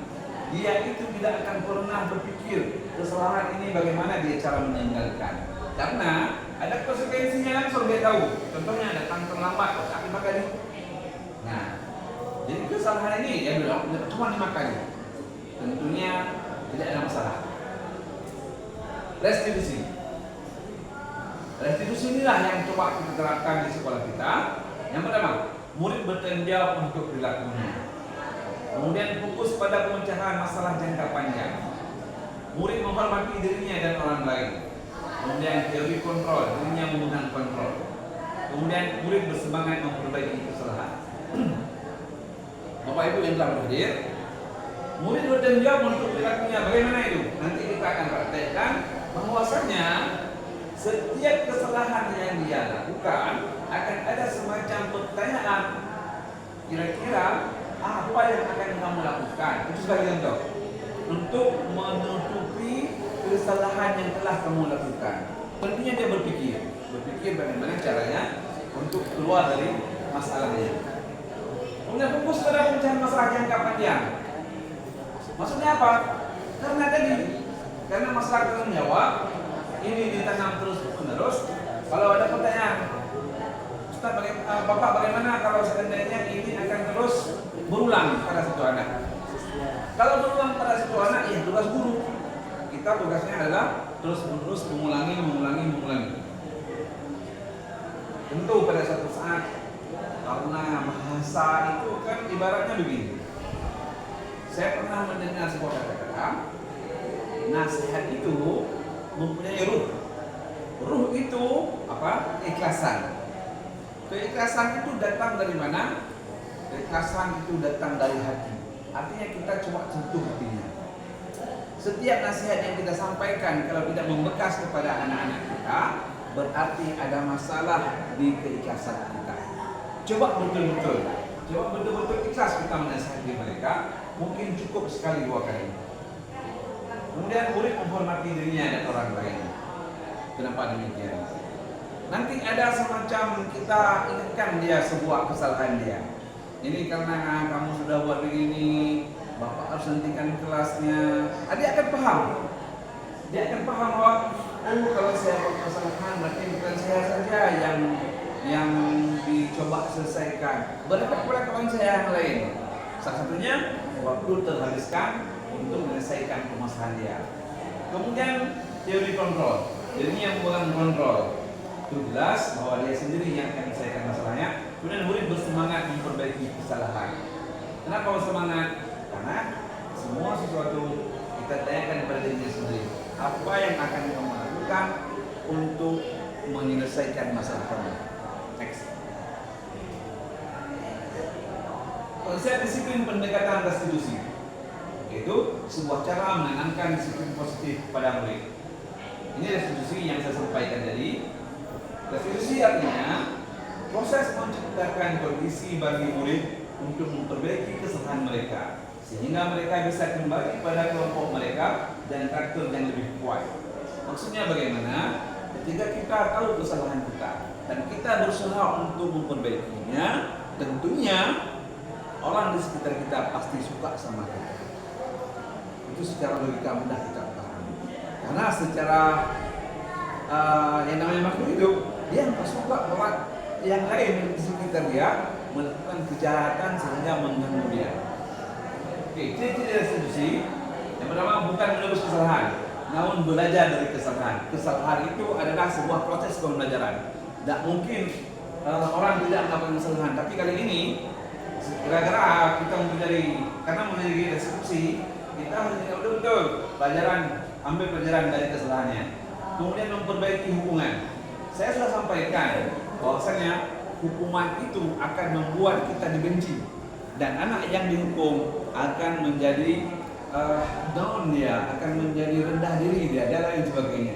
[SPEAKER 4] dia itu tidak akan pernah berpikir kesalahan ini bagaimana dia cara meninggalkan. Karena ada konsekuensinya langsung dia tahu. Contohnya datang terlambat, akibat kali. Nah, jadi kesalahan ini ya cuma 5 kali. Tentunya tidak ada masalah. Restitusi. Restitusi inilah yang coba kita terapkan di sekolah kita. Yang pertama, murid bertanggung jawab untuk perilakunya. Kemudian fokus pada pemecahan masalah jangka panjang. Murid menghormati dirinya dan orang lain. Kemudian teori kontrol, dirinya menggunakan kontrol. Kemudian murid bersemangat memperbaiki kesalahan. Bapak Ibu yang telah berhadir, murid bertanggung jawab untuk perilakunya. Bagaimana itu? Nanti kita akan praktekkan bahwasanya setiap kesalahan yang dia lakukan akan ada semacam pertanyaan. Kira-kira apa yang akan kamu lakukan? Itu sebagai contoh untuk menutupi kesalahan yang telah kamu lakukan. Tentunya dia berpikir bagaimana caranya untuk keluar dari masalahnya. Kemudian fokus pada pemecahan masalah jangka panjang. Maksudnya apa? Karena masalah tanggung jawab ini ditanam terus menerus. Kalau ada pertanyaan, Ustaz, Bapak bagaimana kalau seandainya ini akan terus berulang pada satu anak? Kalau berulang pada satu anak, ya tugas guru. Kita tugasnya adalah terus menerus mengulangi. Tentu pada satu saat, karena bahasa itu kan ibaratnya begini. Saya pernah mendengar sebuah kata-kata, nasihat itu mempunyai ruh. Ruh itu apa? Keikhlasan. Keikhlasan itu datang dari mana? Keikhlasan itu datang dari hati. Artinya kita coba sentuh hatinya. Setiap nasihat yang kita sampaikan kalau tidak membekas kepada anak-anak kita, berarti ada masalah di keikhlasan kita. Coba betul-betul ikhlas kita menasihati mereka. Mungkin cukup sekali 2 kali. Kemudian murid menghormati dirinya dan orang lain. Kenapa demikian? Nanti ada semacam kita ingatkan dia sebuah kesalahan dia. Ini karena kamu sudah buat begini, Bapak harus hentikan kelasnya. Dia akan paham. Dia akan paham bahwa kalau saya buat kesalahan berarti bukan saya saja yang dicoba selesaikan. Berdekat pula kawan saya yang lain. Salah satunya waktu terhabiskan untuk menyelesaikan permasalahan dia. Kemudian teori kontrol. Jadinya yang bukan kontrol. Itu jelas bahwa dia sendiri yang akan menyelesaikan masalahnya. Kemudian murid bersemangat memperbaiki kesalahan. Kenapa bersemangat? Karena semua sesuatu kita tanyakan kepada dirinya sendiri. Apa yang akan kamu lakukan untuk menyelesaikan masalah kamu? Next. Konsep disiplin pendekatan restitusi, yaitu sebuah cara menanamkan disiplin positif pada murid. Ini restitusi yang saya sampaikan tadi. Restitusi artinya proses menciptakan kondisi bagi murid untuk memperbaiki kesalahan mereka, sehingga mereka bisa kembali pada kelompok mereka dan karakter yang lebih kuat. Maksudnya bagaimana? Ketika kita tahu kesalahan kita dan kita berusaha untuk memperbaikinya, tentunya orang di sekitar kita pasti suka sama kita. Itu secara logika mudah kita pahami. Karena secara yang namanya makhluk hidup, dia nggak suka orang yang lain di sekitar dia melakukan kejahatan sehingga mengganggu dia. Oke, ciri-ciri restitusi yang pertama bukan menebus kesalahan, namun belajar dari kesalahan. Kesalahan itu adalah sebuah proses pembelajaran. Tidak mungkin orang tidak melakukan kesalahan, tapi kali ini gara-gara kita karena memiliki restitusi, kita harus betul-betul ambil pelajaran dari kesalahannya. Kemudian memperbaiki hubungan. Saya sudah sampaikan bahwasanya hukuman itu akan membuat kita dibenci dan anak yang dihukum akan menjadi down dia, akan menjadi rendah diri dia dan lain sebagainya.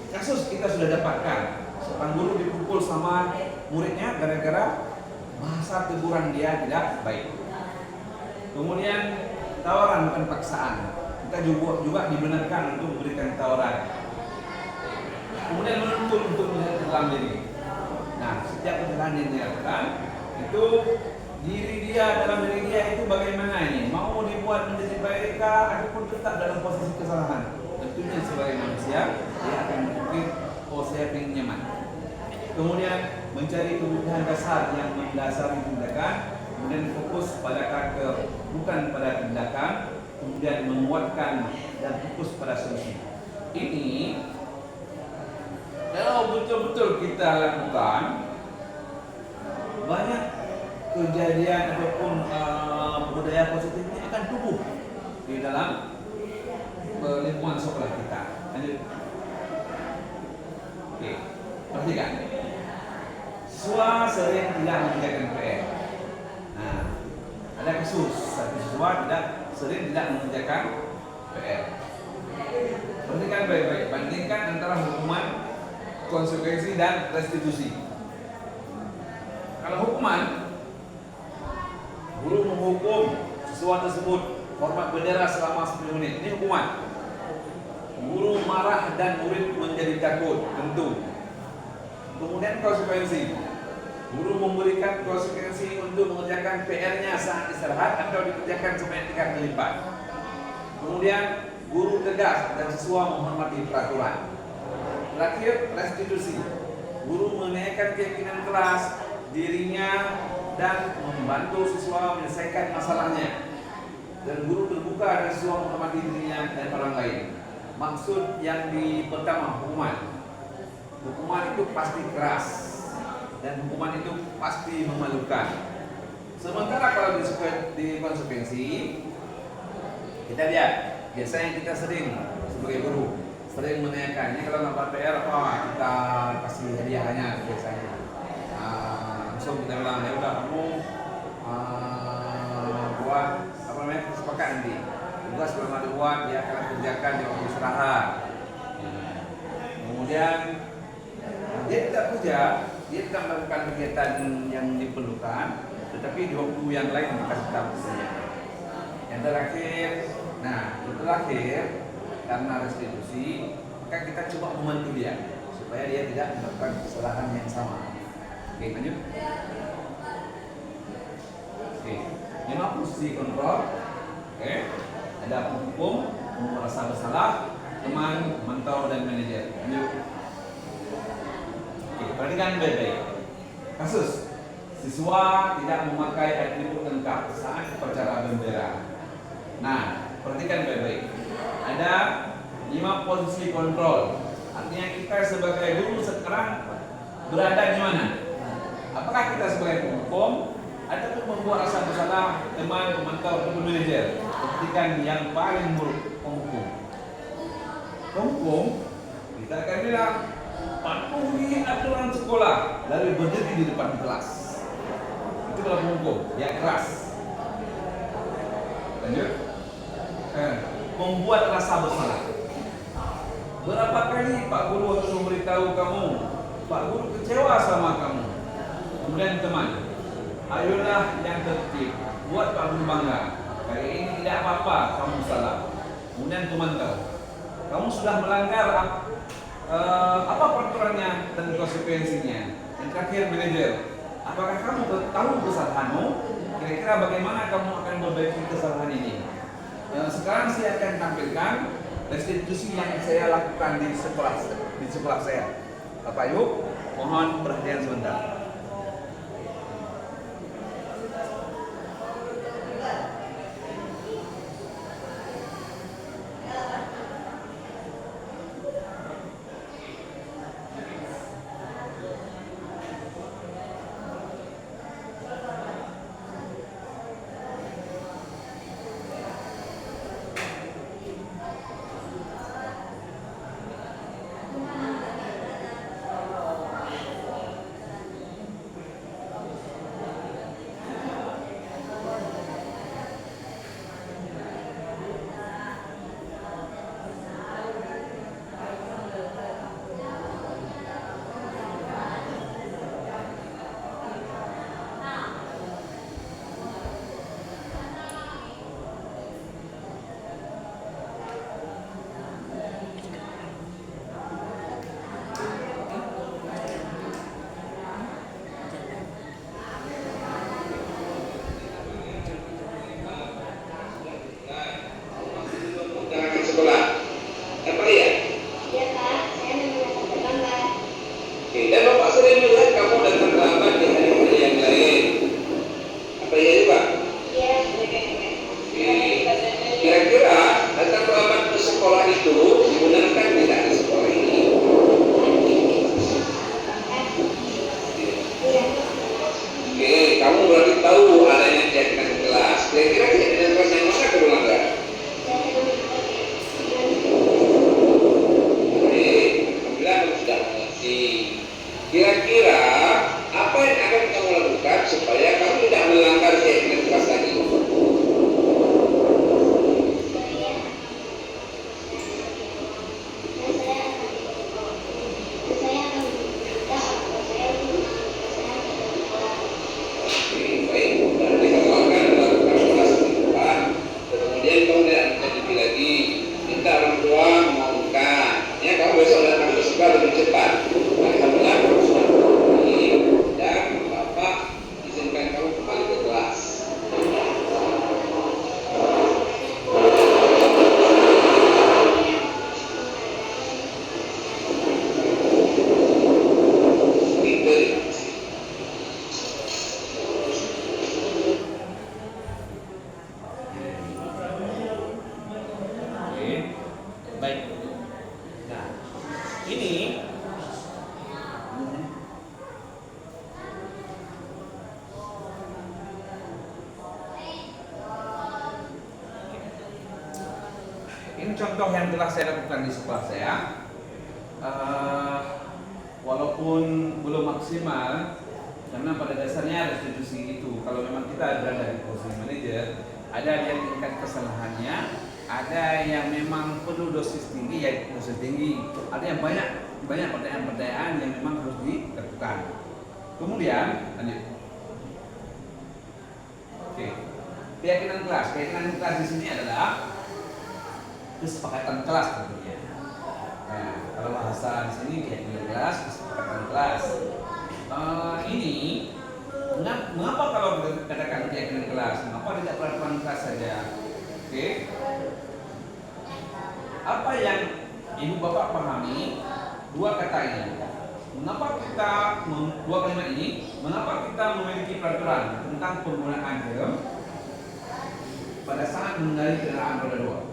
[SPEAKER 4] Kasus kita sudah dapatkan, seorang guru dipukul sama muridnya gara-gara bahasa teguran dia tidak baik. Kemudian tawaran bukan paksaan, kita juga dibenarkan untuk memberikan tawaran. Kemudian menuntut untuk melihat ke dalam diri. Nah, setiap kesalahan yang dilakukan itu diri dia dalam diri dia itu bagaimana ini? Mau dibuat menjadi baik ataupun tetap dalam posisi kesalahan? Tentunya sebagai manusia dia akan berpikir, oh saya ingin nyaman. Kemudian mencari kebutuhan dasar yang mendasari tindakan, kemudian fokus pada karakter bukan pada tindakan, kemudian menguatkan dan fokus pada solusi. Ini kalau betul-betul kita lakukan, banyak kejadian ataupun budaya positifnya perkembangan tubuh di dalam lingkungan sekolah kita. Lanjut. Oke, perhatikan. Siswa sering tidak mengerjakan PR. Nah, ada kasus satu siswa sering tidak mengerjakan PR. Perhatikan baik-baik, bandingkan antara hukuman, konsekuensi dan restitusi. Kalau hukuman, guru menghukum siswa tersebut hormat bendera selama 10 menit. Ini hukuman. Guru marah dan murid menjadi takut, tentu. Kemudian konsekuensi. Guru memberikan konsekuensi untuk mengerjakan PR-nya saat istirahat atau dikerjakan sampai 3 kali lipat. Kemudian guru tegas dan siswa menghormati peraturan. Terakhir, restitusi. Guru menaikkan keyakinan kelas, dirinya, dan membantu siswa menyelesaikan masalahnya. Dan guru terbuka dan siswa menghormati dirinya dan orang lain. Maksud yang pertama, hukuman. Hukuman itu pasti keras dan hukuman itu pasti memalukan. Sementara kalau di konsekuensi, kita lihat biasanya kita sering sebagai guru sering menanyakan, ini kalau dapat PR apa kita kasih hadiahnya biasanya. Langsung kita bilang, ya udah kamu buat apa namanya, sepakat nanti tugas belum ada buat, dia akan kerjakan di waktu istirahat. Kemudian dia tidak kerja, dia tidak melakukan kegiatan yang diperlukan, tetapi di waktu yang lain dikasih tahu saja. Yang terakhir, karena restitusi, maka kita coba membantu dia supaya dia tidak melakukan kesalahan yang sama. Oke, lanjut. Oke, 5 posisi kontrol. Oke, ada penghukum, merasa bersalah, teman, mentor, dan manajer. Lanjut. Oke, perhatikan baik-baik. Kasus siswa tidak memakai atribut lengkap saat upacara bendera. Nah, perhatikan baik-baik. Ada 5 posisi kontrol. Artinya kita sebagai guru sekarang berada di mana? Apakah kita sebagai penghukum ataupun membuat rasa bersalah teman, mentor, ataupun manajer? Perhatikan yang paling buruk, penghukum. Penghukum, kita akan bilang patuhi aturan sekolah lalu berdiri di depan kelas. Itu kalau penghukum, dia keras. Lanjut. Membuat rasa bersalah. Berapa kali Pak Guru harus memberitahu kamu, Pak Guru kecewa sama kamu. Kemudian teman, ayolah yang tertib, buat Pak Guru bangga. Kali ini tidak apa-apa, kamu salah. Kemudian teman tahu, kamu sudah melanggar apa peraturannya dan konsekuensinya. Yang terakhir manajer, apakah kamu tahu kesalahanmu? Kira-kira bagaimana kamu akan memperbaiki kesalahan ini? Sekarang saya akan tampilkan restitusi yang saya lakukan di sekolah saya. Bapak Ibu, mohon perhatian sebentar. Kamu berarti tahu adanya keyakinan kelas. Kira-kira keyakinan kelas yang mana Baik. Nah, ini contoh yang telah saya lakukan di sekolah saya. Walaupun belum maksimal, karena pada dasarnya restitusi itu, kalau memang kita berada di posisi manajer, ada yang tingkat kesalahannya, ada yang memang perlu dosis tinggi, ya dosis tinggi, ada yang banyak pertanyaan-pertanyaan yang memang harus dilakukan. Kemudian lanjut. Oke, keyakinan kelas di sini adalah kesepakatan kelas tentunya. Nah, kalau bahasa di sini keyakinan kelas, kesepakatan kelas. Ini mengapa kalau dikatakan keyakinan kelas? Mengapa tidak peraturan kelas saja? Oke. Apa yang ibu bapak pahami dua kata ini? Mengapa kita dua kalimat ini? Mengapa kita memiliki peraturan tentang penggunaan helm pada saat mengendarai kendaraan roda 2?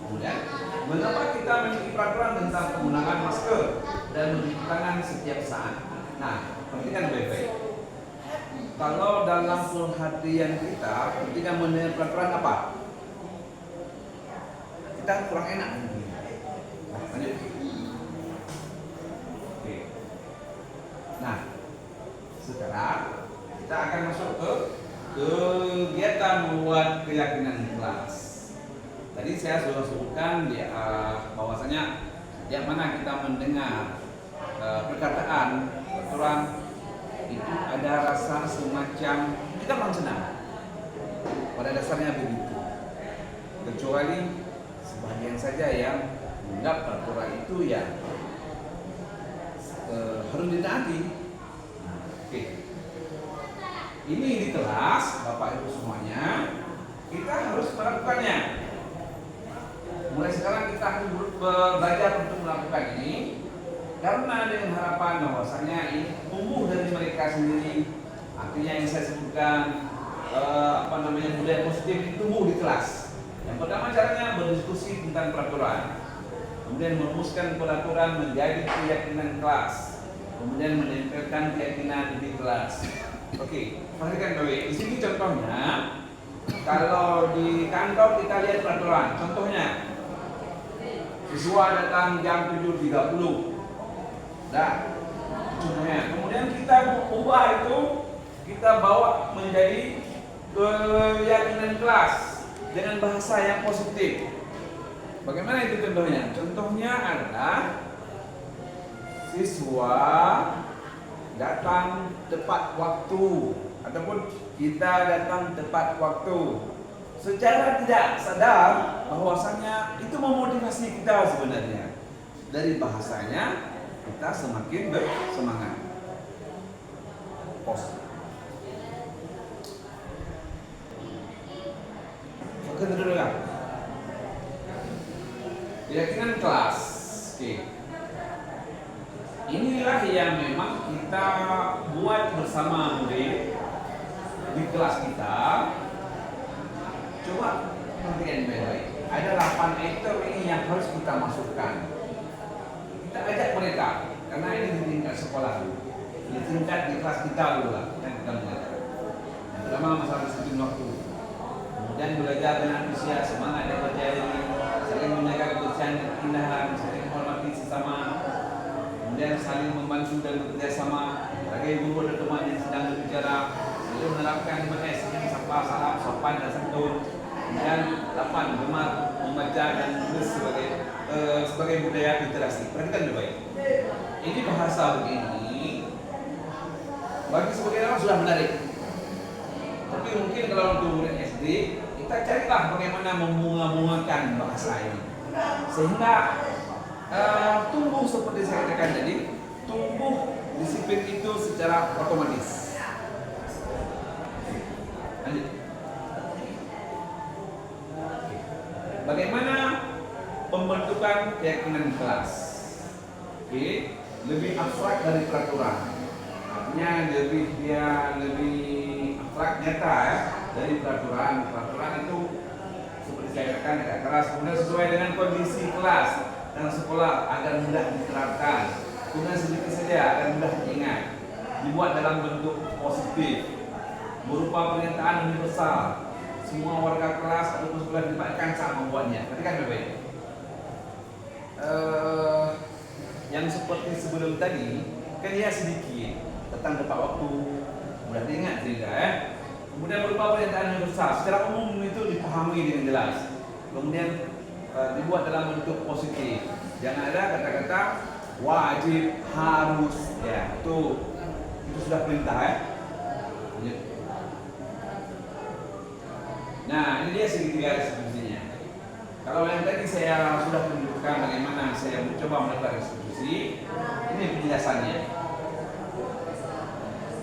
[SPEAKER 4] Kemudian, mengapa kita memiliki peraturan tentang penggunaan masker dan mencuci tangan setiap saat? Nah, perhatikan baik-baik. Kalau dalam perhatian kita, ketika mendengar peraturan apa? Kita kurang enak. Nah, lanjut. Oke. Nah, sekarang kita akan masuk ke kegiatan membuat keyakinan kelas. Tadi saya sudah sebutkan bahwasanya yang mana kita mendengar perkataan peraturan itu ada rasa semacam kita kurang senang. Pada dasarnya begitu. Kecuali sebagian saja yang menganggap peraturan itu ya harus ditaati. Oke. Ini di kelas Bapak Ibu semuanya kita harus melakukannya. Mulai sekarang kita harus belajar untuk melakukan ini karena dengan harapan bahwasanya ini tumbuh dari mereka sendiri. Artinya yang saya sebutkan budaya positif itu tumbuh di kelas. Yang pertama caranya berdiskusi tentang peraturan, kemudian merumuskan peraturan menjadi keyakinan kelas, kemudian menempelkan keyakinan di kelas. Oke, perhatikan baik. Di sini contohnya, kalau di kantor kita lihat peraturan, contohnya siswa datang jam 7.30. Nah, contohnya. Kemudian kita ubah itu, kita bawa menjadi keyakinan kelas dengan bahasa yang positif. Bagaimana itu contohnya? Contohnya adalah siswa datang tepat waktu ataupun kita datang tepat waktu. Secara tidak sadar bahwasanya itu memotivasi kita sebenarnya. Dari bahasanya kita semakin bersemangat. Pos. Oke, dulu ya. Keyakinan kelas. Oke. Inilah yang memang kita buat bersama murid di kelas kita. Coba perhatikan baik-baik. Ada 8 item ini yang harus kita masukkan. Kita ajak mereka karena ini di tingkat sekolah dulu. Di tingkat di kelas kita dulu lah yang kita mengatakan. Yang pertama masalah disiplin waktu. Kemudian belajar dengan antusias, semangat dan percaya diri, saling menjaga kebersihan dan keindahan, saling menghormati sesama, kemudian saling membantu dan bekerja sama sebagai guru dan teman yang sedang berbicara, selalu menerapkan 5S yang sapa, salam, sopan dan santun. Kemudian 8 gemar membaca dan menulis sebagai budaya literasi. Perhatikan baik. Ini bahasa begini bagi sebagian orang sudah menarik. Tapi mungkin kalau untuk murid SD, kita carilah bagaimana memunga-mungakan bahasa ini sehingga tumbuh seperti saya katakan tadi, tumbuh disiplin itu secara otomatis. Lanjut. Bagaimana pembentukan keyakinan kelas? Oke, lebih abstrak dari peraturan. Artinya lebih abstrak nyata ya dari peraturan. Peraturan itu seperti disiagakan dekat kelas. Kemudian sesuai dengan kondisi kelas dan sekolah agar mudah diterapkan. Kemudian sedikit saja agar mudah diingat. Dibuat dalam bentuk positif, berupa pernyataan universal. Semua warga kelas ataupun sekolah dilibatkan saat membuatnya. Perhatikan baik-baik. Yang seperti sebelum tadi, kan dia sedikit, datang tepat waktu, mudah diingat tidak. Kemudian berupa pernyataan universal, secara umum itu dipahami dengan jelas. Kemudian dibuat dalam bentuk positif. Jangan ada kata-kata wajib, harus, ya itu sudah perintah ya. Nah, ini dia segitiga restitusinya. Kalau yang tadi saya sudah tunjukkan bagaimana saya mencoba melakukan restitusi, ini penjelasannya.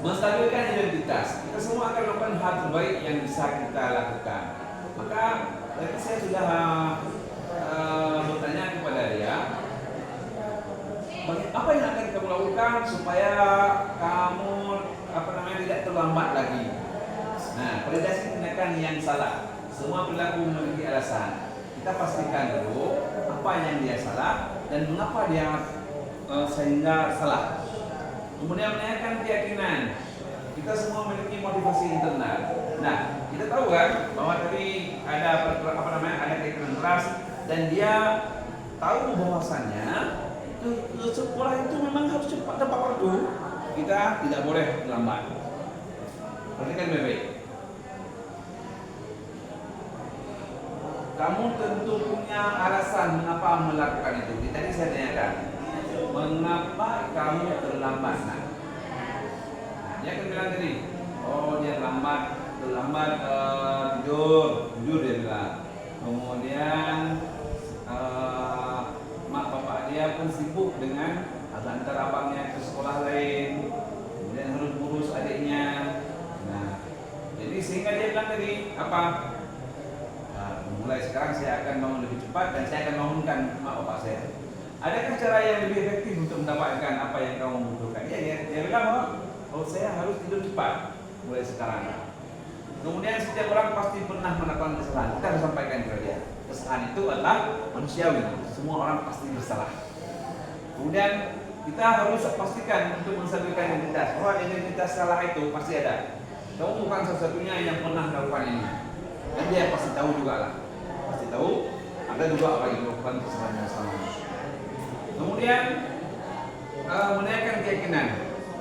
[SPEAKER 4] Menstabilkan identitas. Kita semua akan melakukan hal terbaik yang bisa kita lakukan. Maka tadi saya sudah bertanya kepada dia, apa yang akan kamu lakukan supaya kamu tidak terlambat lagi. Nah, pada dasar tindakan yang salah, semua perilaku memiliki alasan. Kita pastikan dulu apa yang dia salah dan mengapa dia sehingga salah. Kemudian menanyakan keyakinan. Kita semua memiliki motivasi internal. Nah, kita tahu kan bahwa tadi ada ada keyakinan keras dan dia tahu bahwasannya sekolah itu memang harus cepat tepat waktu. Kita tidak boleh lambat. Perhatikan baik-baik. Kamu tentu punya alasan mengapa melakukan itu. Tadi saya tanyakan, mengapa kamu terlambat? Nah, dia akan bilang tadi, oh dia terlambat tidur dia bilang. Kemudian mak bapak dia pun sibuk dengan antar abangnya ke sekolah lain, kemudian harus ngurus adiknya. Nah, jadi sehingga dia bilang tadi apa? Mulai sekarang saya akan bangun lebih cepat dan saya akan bangunkan mak bapak saya. Adakah cara yang lebih efektif untuk mendapatkan apa yang kamu butuhkan? Dia bilang bahwa saya harus tidur cepat mulai sekarang. Kemudian setiap orang pasti pernah melakukan kesalahan. Kita harus sampaikan kepada dia. Kesalahan itu adalah manusiawi. Semua orang pasti bersalah. Kemudian kita harus pastikan untuk menstabilkan identitas. Bahwa identitas salah itu pasti ada. Kamu bukan satu-satunya yang pernah melakukan ini. Dan dia pasti tahu juga lah. Pasti tahu ada juga orang yang melakukan kesalahan yang sama. Kemudian menanyakan keyakinan.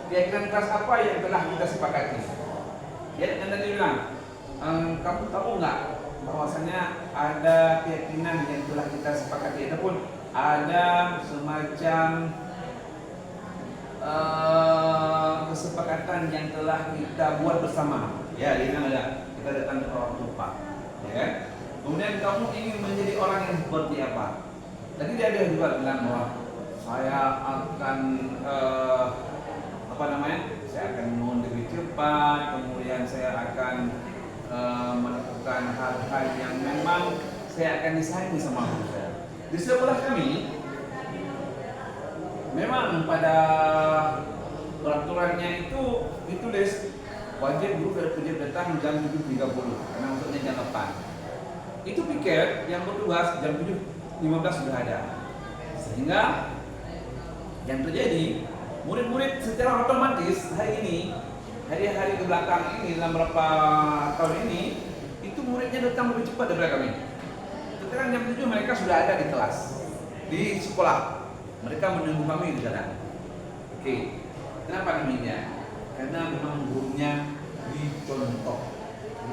[SPEAKER 4] Keyakinan keras apa yang telah kita sepakati? Ya, dan tadi bilang, kamu tahu nggak bahwasanya ada keyakinan yang telah kita sepakati ataupun ada semacam kesepakatan yang telah kita buat bersama. Ya, dia bilang ada. Kita datang ke orang lupa, ya kan? Kemudian kamu ingin menjadi orang yang seperti apa? Tadi dia juga bilang bahwa saya akan saya akan mohon lebih cepat, kemudian saya akan melakukan hal-hal yang memang saya akan disayangi sama guru saya. Di sekolah kami memang pada peraturannya itu ditulis wajib guru datang jam 7.30 karena maksudnya jam 8. Itu piket yang bertugas jam 7.15 sudah ada. Sehingga yang terjadi murid-murid secara otomatis hari-hari ke belakang ini dalam beberapa tahun ini itu muridnya datang lebih cepat daripada kami. Sekarang jam 7 mereka sudah ada di kelas, di sekolah. Mereka menunggu kami di sana. Oke. Kenapa demikian? Karena memang gurunya dicontoh.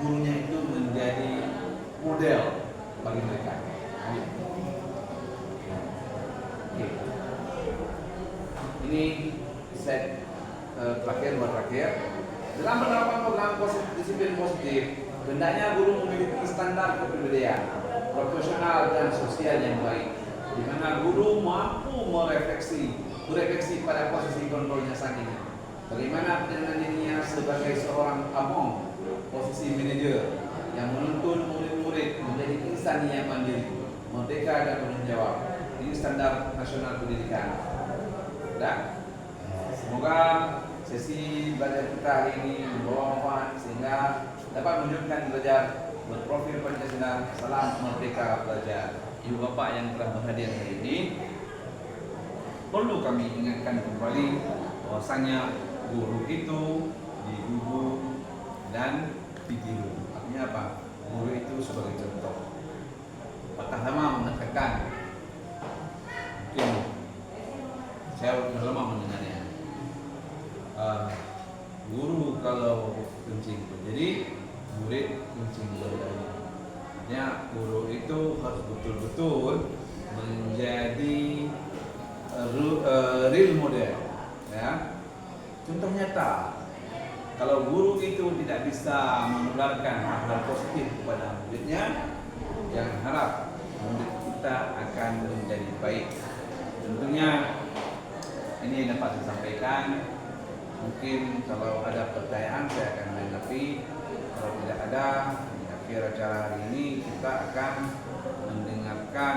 [SPEAKER 4] Gurunya itu menjadi model bagi mereka. Oke. Ini set terakhir. Dalam penerapan program disiplin positif, hendaknya guru memiliki standar kepribadian, profesional dan sosial yang baik, di mana guru mampu berefleksi pada posisi kontrolnya saat ini. Bagaimana penanganan dirinya sebagai seorang among, posisi manajer yang menuntun murid-murid menjadi insan yang mandiri, merdeka dan bertanggung jawab. Ini standar nasional pendidikan. Dan semoga sesi belajar kita hari ini membawa manfaat sehingga dapat menunjukkan derajat berprofil Pancasila, salam merdeka belajar. Ibu bapak yang telah berhadir hari ini, perlu kami ingatkan kembali bahwasanya guru itu didukung dan ditiru. Artinya apa? Guru itu sebagai contoh. Patah lama mengatakan, mungkin saya sudah lama mendengarnya. Guru kalau kencing berdiri, murid kencing berdiri. Artinya guru itu harus betul-betul menjadi real model, ya. Contoh nyata. Kalau guru itu tidak bisa menularkan hal-hal positif kepada muridnya, jangan harap murid kita akan menjadi baik. Tentunya ini yang dapat disampaikan. Mungkin kalau ada pertanyaan saya akan menanggapi. Kalau tidak ada, di akhir acara hari ini kita akan mendengarkan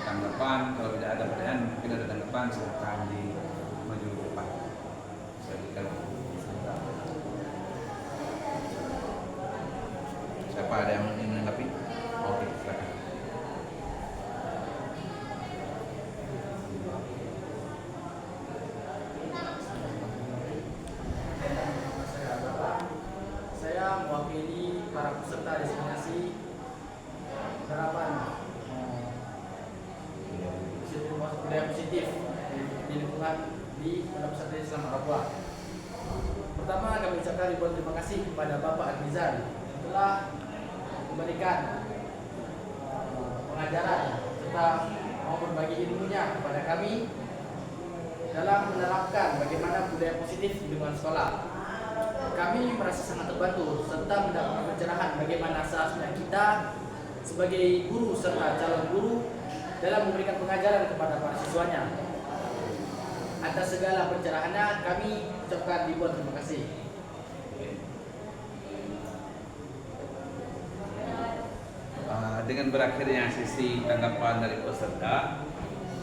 [SPEAKER 4] tanggapan. Kalau tidak ada pertanyaan, mungkin ada tanggapan, silakan di maju ke depan. Saya berikan sebentar. Siapa ada yang ingin menanggapi? Oke, silakan.
[SPEAKER 9] Saya mewakili para peserta destinasi penerapan budaya positif di lingkungan di Pondok Pesantren Islam Arabah. Pertama, kami ucapkan ribuan terima kasih kepada Bapak Admizan yang telah memberikan pengajaran serta mau berbagi ilmunya kepada kami dalam menerapkan bagaimana budaya positif di lingkungan sekolah. Kami merasa sangat terbantu serta mendapatkan pencerahan bagaimana seharusnya kita sebagai guru serta calon guru dalam memberikan pengajaran kepada para siswanya. Atas segala pencerahannya kami ucapkan ribuan terima kasih.
[SPEAKER 4] Dengan berakhirnya sesi tanggapan dari peserta,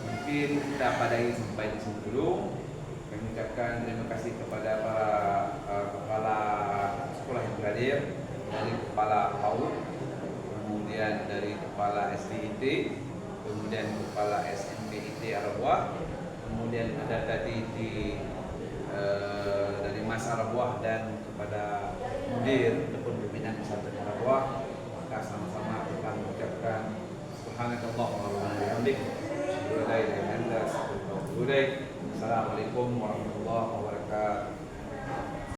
[SPEAKER 4] mungkin kita padai sampai di sini dulu. Kami ucapkan terima kasih kepada para kepala sekolah yang hadir, dari kepala PAUD, kemudian dari kepala SDIT, kemudian kepala SMPIT Arabah, kemudian ada tadi dari Mas Arabah dan kepada mudir ataupun pimpinan pesantren Arabah. Maka sama-sama kita mengucapkan subhanakallahumma wa bihamdik, asyhadu an la ilaha illa anta, astaghfiruka wa atubu ilaik. Assalamualaikum warahmatullahi wabarakatuh.